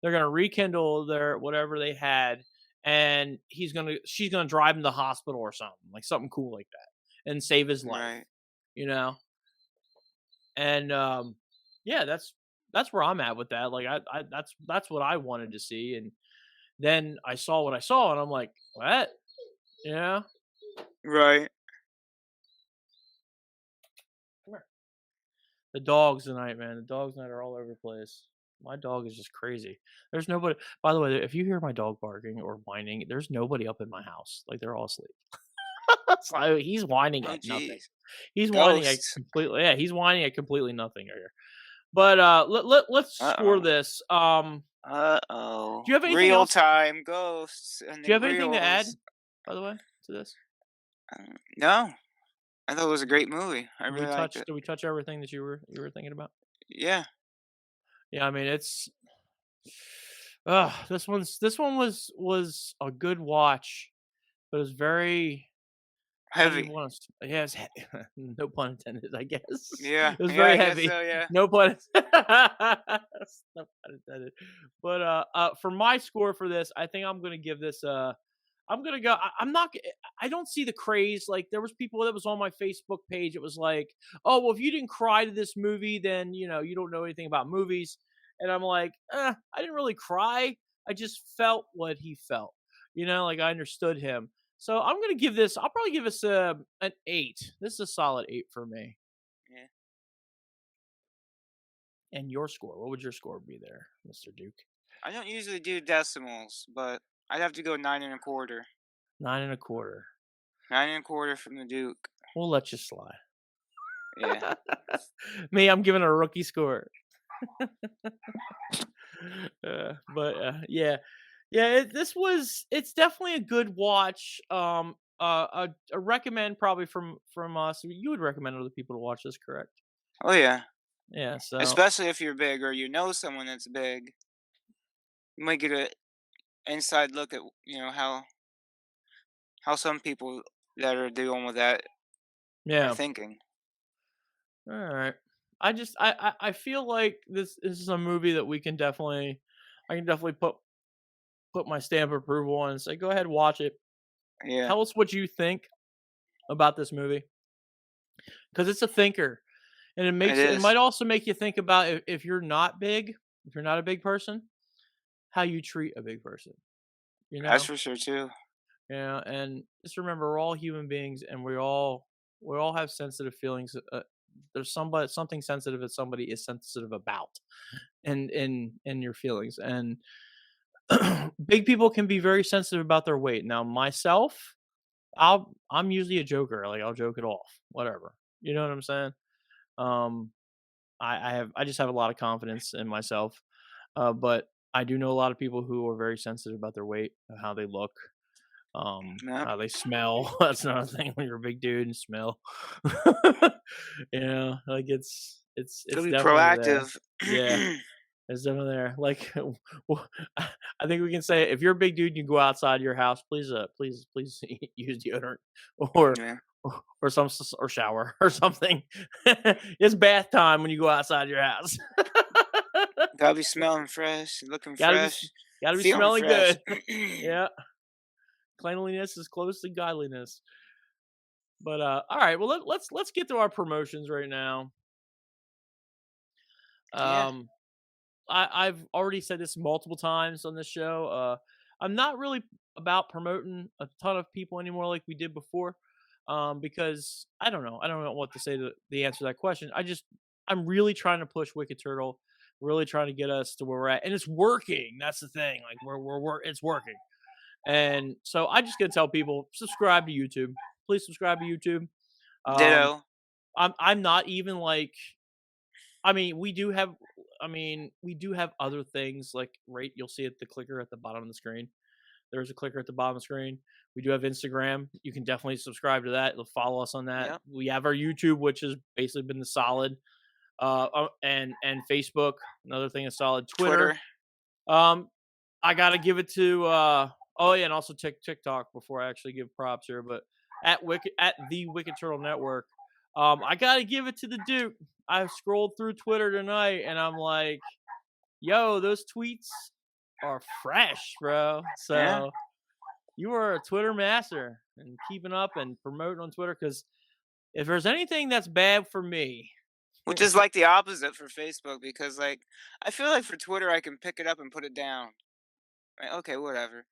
They're gonna rekindle their whatever they had, and she's gonna drive him to the hospital or something, like something cool like that, and save his life, Right, you know?" And yeah, that's where I'm at with that. Like that's what I wanted to see, and then I saw what I saw, and I'm like, what? You know? right. Come here. The dogs tonight, man. The dogs tonight are all over the place. My dog is just crazy. There's nobody. By the way, if you hear my dog barking or whining, there's nobody up in my house. Like they're all asleep. So he's whining Oh, at nothing. jeez. He's whining at Ghosts. completely. Yeah, he's whining at completely nothing here. But let's score Uh-oh. this. Uh-oh. Do you have anything Real else? time ghosts and Do you the have anything to grills. add? By the way, to this, No, I thought it was a great movie. I did we really liked touch? it. Did we touch everything that you were thinking about? Yeah, Yeah, I mean it's. This one was a good watch, but it was very. How do you heavy. want to? Yeah, it's no pun intended. I guess Yeah, it was yeah, very I guess heavy. so. Yeah. No pun. No pun intended. But for my score for this, I think I'm gonna give this. I'm gonna go. I'm not. I don't see the craze. Like there was people that was on my Facebook page. It was like, oh well, if you didn't cry to this movie, then you don't know anything about movies. And I'm like, I didn't really cry. I just felt what he felt. Like I understood him. So I'm gonna give this. I'll probably give this an 8. This is a solid 8 for me. Yeah. And your score? What would your score be there, Mr. Duke? I don't usually do decimals, but I'd have to go 9 1/4. 9.25. 9 1/4 from the Duke. We'll let you slide. Yeah, Me, I'm giving a rookie score. But yeah, yeah. It's definitely a good watch. A recommend probably from us. You would recommend other people to watch this, correct? oh yeah. Yeah. So Especially if you're big or you know someone that's big, you might get a inside look at how some people that are dealing with that are yeah. thinking. All right. I feel like this is a movie that I can definitely put my stamp of approval on and say go ahead watch it. Yeah, Tell us what you think about this movie because it's a thinker. And it it is. might also make you think about if you're not big, if you're not a big person, how you treat a big person, you That's know? for sure too. And just remember we're all human beings and we all have sensitive feelings there's something sensitive that somebody is sensitive about, and in your feelings. And big people can be very sensitive about their weight. Now, myself, I'm usually a joker. Like, I'll joke it off, whatever. You know what I'm saying? Um, I just have a lot of confidence in myself. But I do know a lot of people who are very sensitive about their weight, how they look, Yeah. how they smell. That's another thing when you're a big dude and smell. Like it's Gotta be definitely there. proactive. Yeah, it's definitely there. Like, I think we can say if you're a big dude, you go outside your house. Please use deodorant or Yeah. or shower or something. It's bath time when you go outside your house. Gotta be smelling fresh, looking gotta be fresh, gotta be feeling smelling fresh. good. Yeah, cleanliness is close to godliness. But all right, well let's get to our promotions right now. Yeah. Um, I've already said this multiple times on this show. I'm not really about promoting a ton of people anymore like we did before. Because I don't know what to say to the answer to that question. I'm really trying to push Wicked Turtle, really trying to get us to where we're at, and it's working. That's the thing. Like, it's working. And so I just gonna tell people, subscribe to YouTube. Please subscribe to YouTube. Um, Ditto. I'm not even like, I mean, we do have other things like, right. You'll see it, the clicker at the bottom of the screen. There's a clicker at the bottom of the screen. We do have Instagram. You can definitely subscribe to that. You'll follow us on that. Yep. We have our YouTube, which has basically been the solid, and Facebook. Another thing is solid. Twitter. Twitter. Um, I gotta give it to oh yeah, and also TikTok before I actually give props here, but at the Wicked Turtle Network. I gotta give it to the Duke. I scrolled through Twitter tonight and I'm like, yo, those tweets are fresh, bro. Yeah. So you are a Twitter master and keeping up and promoting on Twitter, because if there's anything that's bad for me, Which is like the opposite for Facebook because like I feel like for Twitter I can pick it up and put it down. Like, okay, whatever.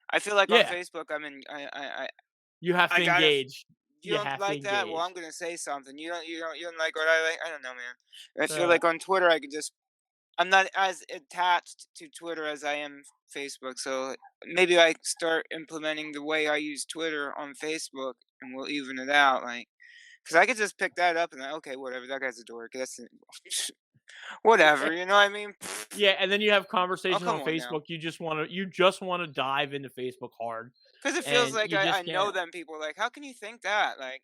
I feel like on yeah, Facebook I'm in. you have I to gotta. engage. You You don't have to like that? Well, engage. I'm gonna say something. You don't like what I like. I don't know, man. I feel Uh, like on Twitter I could just. I'm not as attached to Twitter as I am Facebook, so maybe I start implementing the way I use Twitter on Facebook, and we'll even it out. Like, because I could just pick that up and like, okay, whatever. That guy's a dork. That's whatever. You know what I mean? yeah, and then you have Oh, conversations come on on now. Facebook. You just want to dive into Facebook hard, Because it feels and like you I just know can't. them people. Like, how can you think that? Like,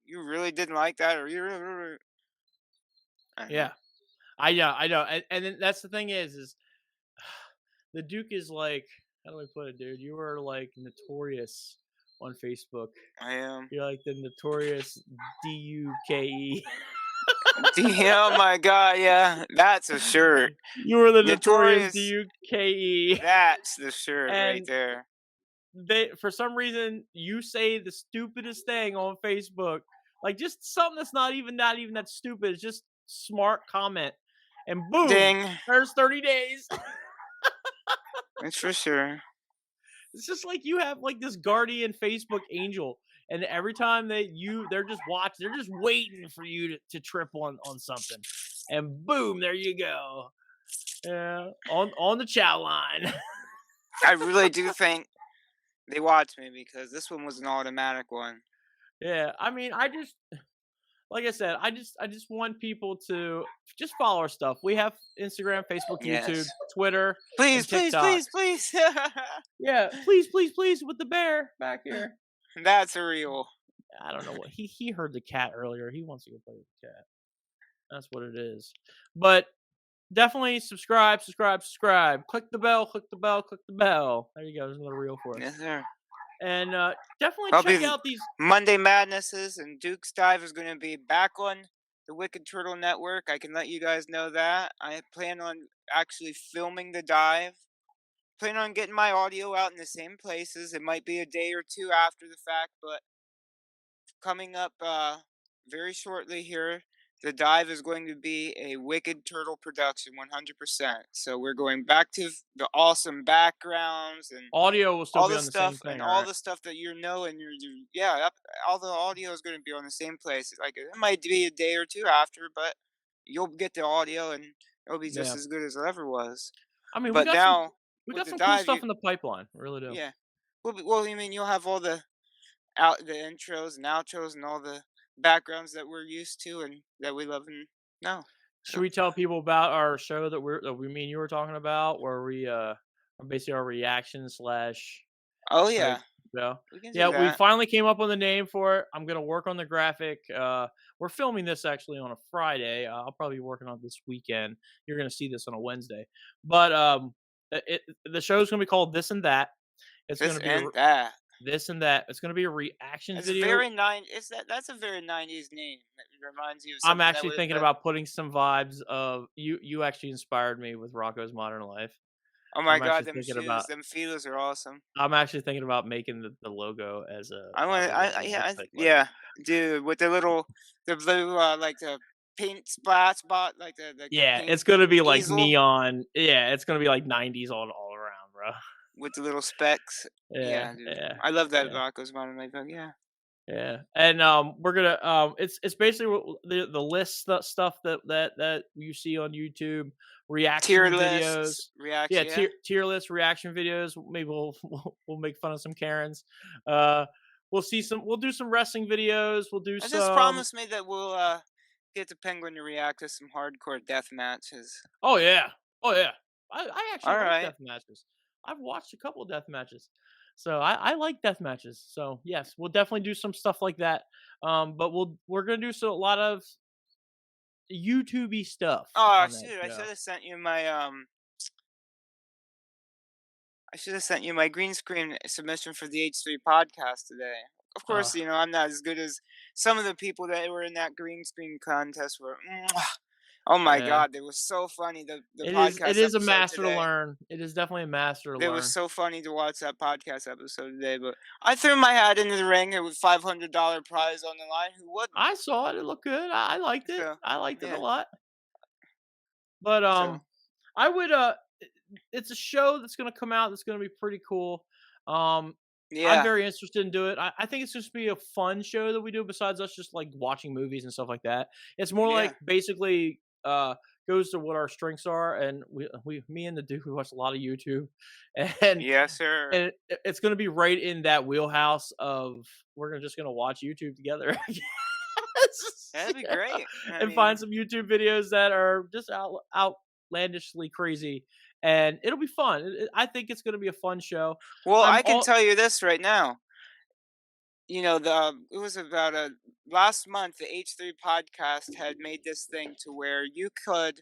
you really didn't like that, or I don't know. Yeah, I know, and then that's the thing is the Duke is like, how do I put it, dude? You are like notorious on Facebook. I am. You're like the notorious Duke. Oh my god, yeah, that's a shirt. You were the notorious Notorious. Duke. That's the shirt right And there. they, for some reason, you say the stupidest thing on Facebook, like just something that's not even that stupid. It's just smart comment, and boom, Ding. there's 30 days. That's for sure. It's just like you have like this guardian Facebook angel, and every time they're just watching, they're just waiting for you to trip on something, and boom, there you go. Yeah, on the chow line. I really do think they watched me because this one was an automatic one. Yeah, I mean, like I said, I just want people to just follow our stuff. We have Instagram, Facebook, YouTube, Yes. Twitter, Please, and please, TikTok. please, please. Yeah, please, with the bear back here. That's a real. I don't know what he heard the cat earlier. He wants to go play with the cat. That's what it is. But definitely subscribe. Click the bell, click the bell, click the bell. There you go. There's another reel for us. Yes, sir. And definitely check Probably out these. Monday Madnesses and Duke's Dive is going to be back on the Wicked Turtle Network. I can let you guys know that. I plan on actually filming the dive. Plan on getting my audio out in the same places. It might be a day or two after the fact, but coming up very shortly here. The dive is going to be a Wicked Turtle production, 100%. So we're going back to the awesome backgrounds and Audio will still all be the on the same stuff thing, and all all right? the stuff that and yeah, all the audio is going to be on the same place. Like it might be a day or two after, but you'll get the audio and it'll be just Yeah. as good as it ever was. I mean, But now we with got the some cool dive, stuff in the pipeline. We really do. yeah, well, you mean you'll have all the intros and outros and all the backgrounds that we're used to and that we love and know. Should So, we tell people about our show that we me and you were talking about, where we are basically our reaction slash oh type yeah, show? we can Yeah, do we that. finally came up with a name for it. I'm gonna work on the graphic. We're filming this actually on a Friday. I'll probably be working on it this weekend. You're gonna see this on a Wednesday, but the show's gonna be called This and That. It's This gonna be a and that. this and that. It's gonna be a reaction It's video. very nine. It's that's a very 90s name. It reminds you of I'm something that actually would thinking that. about putting some vibes of you. You actually inspired me with Rocco's Modern Life. Oh my I'm god, actually them thinking shoes, about them feelers are awesome. I'm actually thinking about making the logo as a I like want a to. little Yeah, lipstick logo. yeah, dude, with the blue, like the paint splash spot, like the Yeah, paint it's gonna be like easel neon. Yeah, it's gonna be like 90s all around, bro. with the little specks. Yeah, Yeah, dude, yeah, I love that yeah, Rocco's Modern Life. Yeah, yeah. And we're gonna it's basically the list stuff that you see on YouTube, tier reaction videos. lists, Yeah, reaction. Yeah, tier list reaction videos. Maybe we'll make fun of some Karens. Uh, we'll do some wrestling videos. We'll do I just some. promise me that we'll get the Penguin to react to some hardcore death matches. Oh yeah. Oh yeah. I actually All like right. death matches. I've watched a couple of death matches. So I like death matches. So yes, we'll definitely do some stuff like that. But we're gonna do a lot of YouTubey stuff Oh on that shoot! show. I should have sent you my green screen submission for the H3 podcast today. Of Uh course, I'm not as good as some of the people that were in that green screen contest were. Oh my yeah. god, they were so funny. The It podcast is a episode master to today. learn. It is definitely a master to It was learn. so funny to watch that podcast episode today. But I threw my hat into the ring with $500 prize on the line. Who wouldn't? I saw it. It looked good. I liked it. So I liked it a yeah. lot. But So I would it's a show that's gonna come out that's gonna be pretty cool. Um I'm yeah, very interested in do it. I think it's just be a fun show that we do besides us just like watching movies and stuff like that. It's more yeah, like basically goes to what our strengths are and we me and the dude we watch a lot of YouTube and yes, sir. it's gonna be right in that wheelhouse of we're gonna just gonna watch YouTube together. That'd be Yeah. great. I And find mean, some YouTube videos that are just outlandishly crazy, and it'll be fun. I think it's going to be a fun show. well, I'm I can all tell you this right now. It was about a last month. The H3 podcast had made this thing to where you could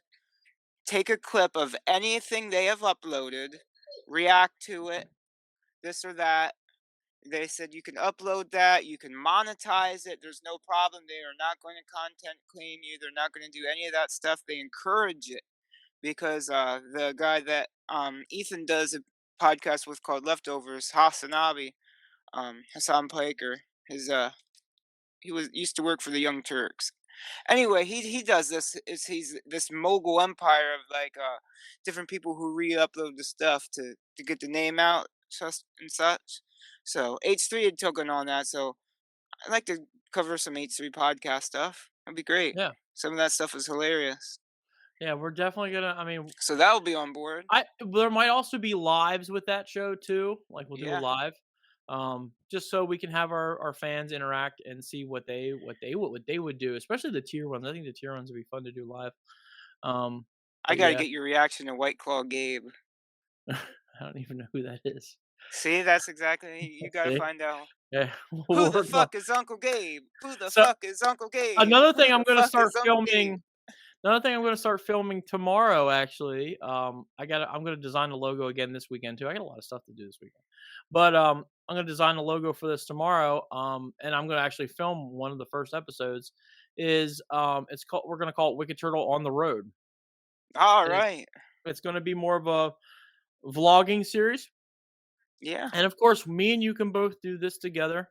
take a clip of anything they have uploaded, react to it, this or that. They said you can upload that, you can monetize it. There's no problem. They are not going to content clean you. They're not going to do any of that stuff. They encourage it because the guy that Ethan does a podcast with called Leftovers, Hasanabi, Hassan Plaker, his he was used to work for the Young Turks. Anyway, he does this. He's this mogul empire of like different people who re-upload the stuff to get the name out, and such. So H3 had taken on that. So I'd like to cover some H3 podcast stuff. That'd be great. yeah, Some of that stuff is hilarious. yeah. We're definitely gonna. I mean, So that'll be on board. there might also be lives with that show too. Like we'll do a Yeah, live, just so we can have our fans interact and see what they would do, especially the tier ones. I think the tier ones would be fun to do live. Um, I but got to yeah, get your reaction to White Claw Gabe. I don't even know who that is. See, that's exactly you got to See? find out. Yeah, Who we'll the work on. fuck is Uncle Gabe? Who the So fuck is Uncle Gabe? another Who thing I'm the gonna fuck start is Uncle Gabe? filming Another thing I'm gonna start filming tomorrow, actually. I'm gonna design the logo again this weekend too. I got a lot of stuff to do this weekend, but I'm gonna design the logo for this tomorrow. And I'm gonna actually film one of the first episodes. We're gonna call it Wicked Turtle on the Road, All and right. it's gonna be more of a vlogging series. Yeah. And of course, me and you can both do this together.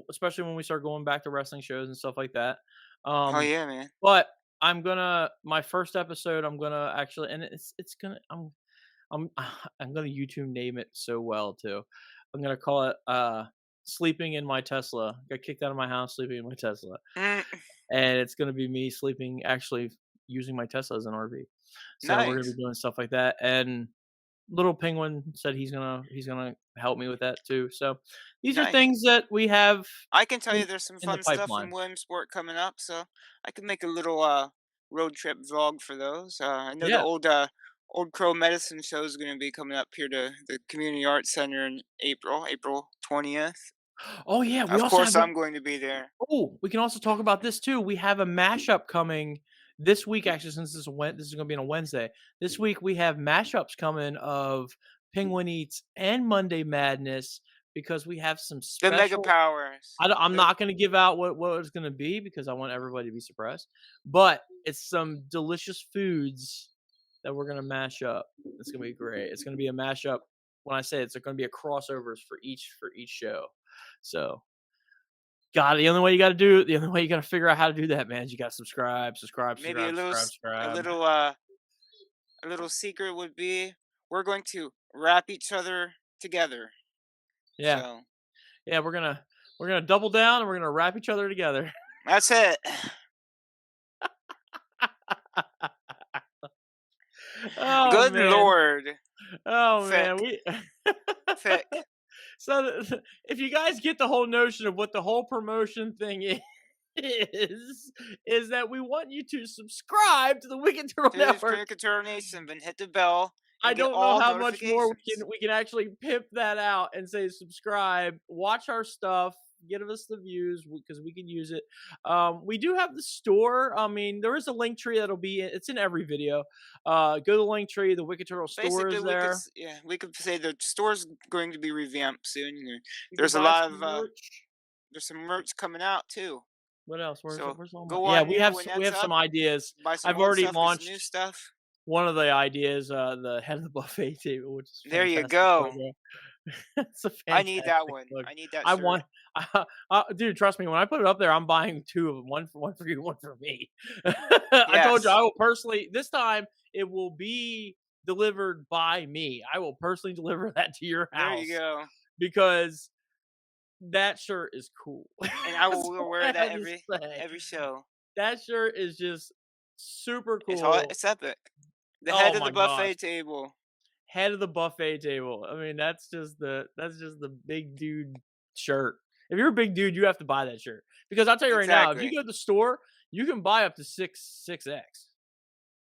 Especially when we start going back to wrestling shows and stuff like that. Oh Um, yeah, man. but I'm gonna my first episode. I'm gonna actually, and it's gonna. I'm I'm gonna YouTube name it so well too. I'm gonna call it "Sleeping in My Tesla." Got kicked out of my house, sleeping in my Tesla, Mm, and it's gonna be me sleeping, actually using my Tesla as an RV. So we're gonna nice, be doing stuff like that, and Little Penguin said he's gonna help me with that too. So these are nice. things that we have I can tell you in, there's some in the fun stuff in pipeline. Williamsport coming up, so I can make a little road trip vlog for those. I know the Yeah. old Crow Medicine show is going to be coming up here to the Community Arts Center in April 20th. Oh yeah. We Of also course, have. I'm going to be there. Oh, we can also talk about this too. We have a mashup coming this week, actually, since this is going to be on a Wednesday. This week we have mashups coming of Penguin Eats and Monday Madness because we have some The Mega special. Powers. I'm They're not going to give out what it's going to be because I want everybody to be surprised. But it's some delicious foods that we're going to mash up. It's going to be great. It's going to be a mashup. When I say it's going to be a crossovers for each show. So the only way you gotta figure out how to do that, man, is you gotta subscribe, subscribe, maybe subscribe, subscribe, a subscribe. little a little secret would be we're going to wrap each other together. Yeah, So yeah, we're gonna double down and we're gonna wrap each other together. that's it. Oh Good man, Lord, oh man, thick, we. thick. So if you guys get the whole notion of what the whole promotion thing is that we want you to subscribe to the Wicked Turtle To Network. Nation and hit the bell I and get don't know all how much more notifications. we can actually pimp that out and say subscribe, watch our stuff, give us the views because we can use it. We do have the store. I mean, there is a link tree that'll be it's in every video. Go to the link tree. The Wicked Turtle store Basically, is there. yeah, we could say the store's going to be revamped soon. You can There's a buy lot some of merch. there's some merch coming out too. What else? So Where's all my? go Yeah, on we there have when we that's have some up. ideas. Buy some I've old already stuff, get some new launched stuff. one of the ideas, the head of the buffet table, which is There you fantastic go. logo. It's a I need that fantastic one. look. I need that I shirt. want, dude. Trust me. When I put it up there, I'm buying two of them. One for you, one for me. I told you I Yes. will personally. This time it will be delivered by me. I will personally deliver that to your There you house go. because that shirt is cool. And I That's will all wear I that had to say. every show. That shirt is just super It's all cool. it's epic. The head Oh of my the gosh. buffet table. Head of the buffet table. I mean, that's just the big dude shirt. If you're a big dude, you have to buy that shirt. Because I'll tell you right now, if you Exactly. go to the store, you can buy up to six X.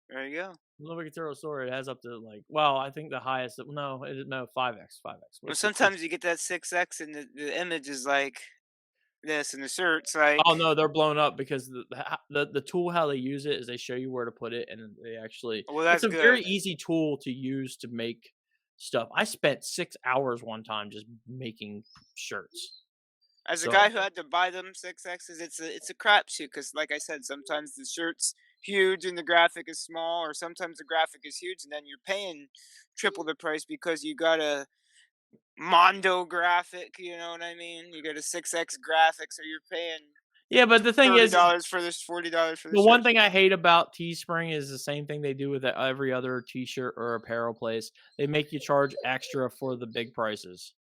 There you go. Little Big Turtle store, it has up to like, well, I think the highest, no, 5X, 5X. Well, What's six? sometimes you get that 6X and the image is like this and the shirt's like Oh no, they're blown up because the tool how they use it is they show you where to put it and they actually well, it's that's a very good. easy tool to use to make stuff. I spent 6 hours one time just making shirts. As a So guy who had to buy them 6X's, it's a crapshoot because, like I said, sometimes the shirt's huge and the graphic is small, or sometimes the graphic is huge and then you're paying triple the price because you got a Mondo graphic. You know what I mean? You got a 6X graphic, so you're paying yeah, but the thing is, $30 for this, $40 for the the one shirt. thing I hate about Teespring is the same thing they do with every other T-shirt or apparel place. They make you charge extra for the big prices,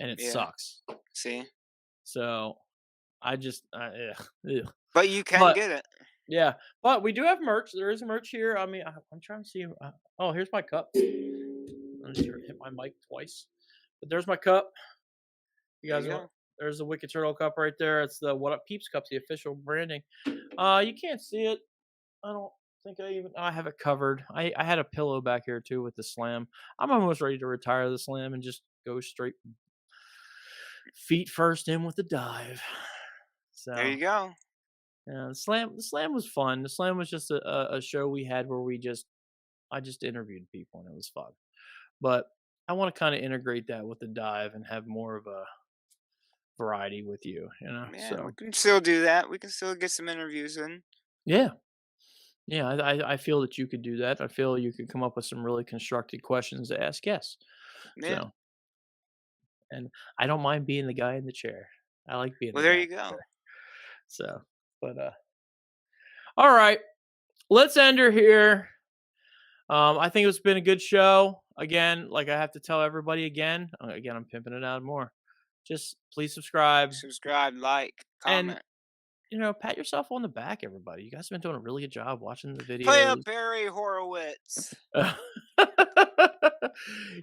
and it Yeah. sucks. See, So I just, ugh. but you can But get it. yeah, but we do have merch. There is merch here. I mean, I'm trying to see. Oh, here's my cup. I just hit my mic twice, but there's my cup. You There guys you want? go. There's the Wicked Turtle cup right there. It's the What Up Peeps cup, the official branding. You can't see it. I don't think I have it covered. I had a pillow back here too with the slam. I'm almost ready to retire the slam and just go straight feet first in with the dive. There So you go. yeah, the slam was fun. The slam was just a show we had where I just interviewed people and it was fun. But I want to kind of integrate that with the dive and have more of a variety with you, you know. Yeah, we So can still do that. We can still get some interviews in. yeah, yeah, I feel that you could do that. I feel you could come up with some really constructed questions to ask guests. Yeah. So, and I don't mind being the guy in the chair. I like being Well, the there guy in you the go. chair. So, but All right, let's end her here. I think it's been a good show. Again, like I have to tell everybody again. Again, I'm pimping it out more. Just please subscribe Subscribe, like, and comment. pat yourself on the back, everybody. You guys have been doing a really good job watching the Play a videos. Barry Horowitz. You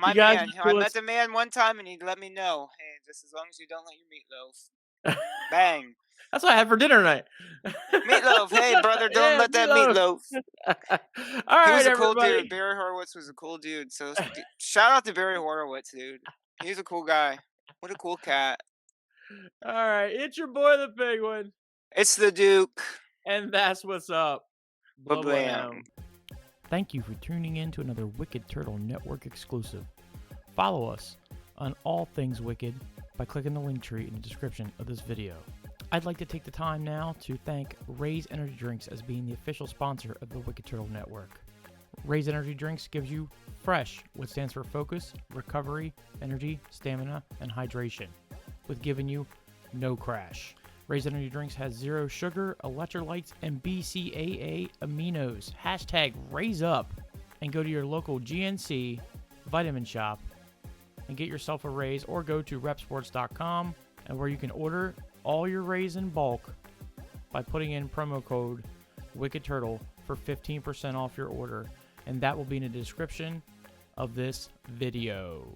My guys man. are I doing met the man one time and he let me know, hey, just as long as you don't let your meatloaf. Bang. That's what I had for dinner tonight. Meatloaf. Hey, brother, don't Yeah, let that meatloaf. meatloaf. All He right, was a cool everybody. dude. Barry Horowitz was a cool dude. So shout out to Barry Horowitz, dude. He's a cool guy. What a cool cat. All right, it's your boy the Penguin, It's the Duke. and that's what's up. Blam. Thank you for tuning in to another Wicked Turtle Network exclusive. Follow us on all things Wicked by clicking the link tree in the description of this video. I'd like to take the time now to thank RAZE Energy Drinks as being the official sponsor of the Wicked Turtle Network. RAZE Energy Drinks gives you FRESH, which stands for Focus, Recovery, Energy, Stamina, and Hydration, with giving you no crash. RAZE Energy Drinks has 0 sugar, electrolytes, and BCAA aminos. Hashtag Raise Up, and go to your local GNC vitamin shop and get yourself a RAZE, or go to repsports.com, and where you can order all your RAZE in bulk by putting in promo code Wicked Turtle for 15% off your order, and that will be in the description of this video.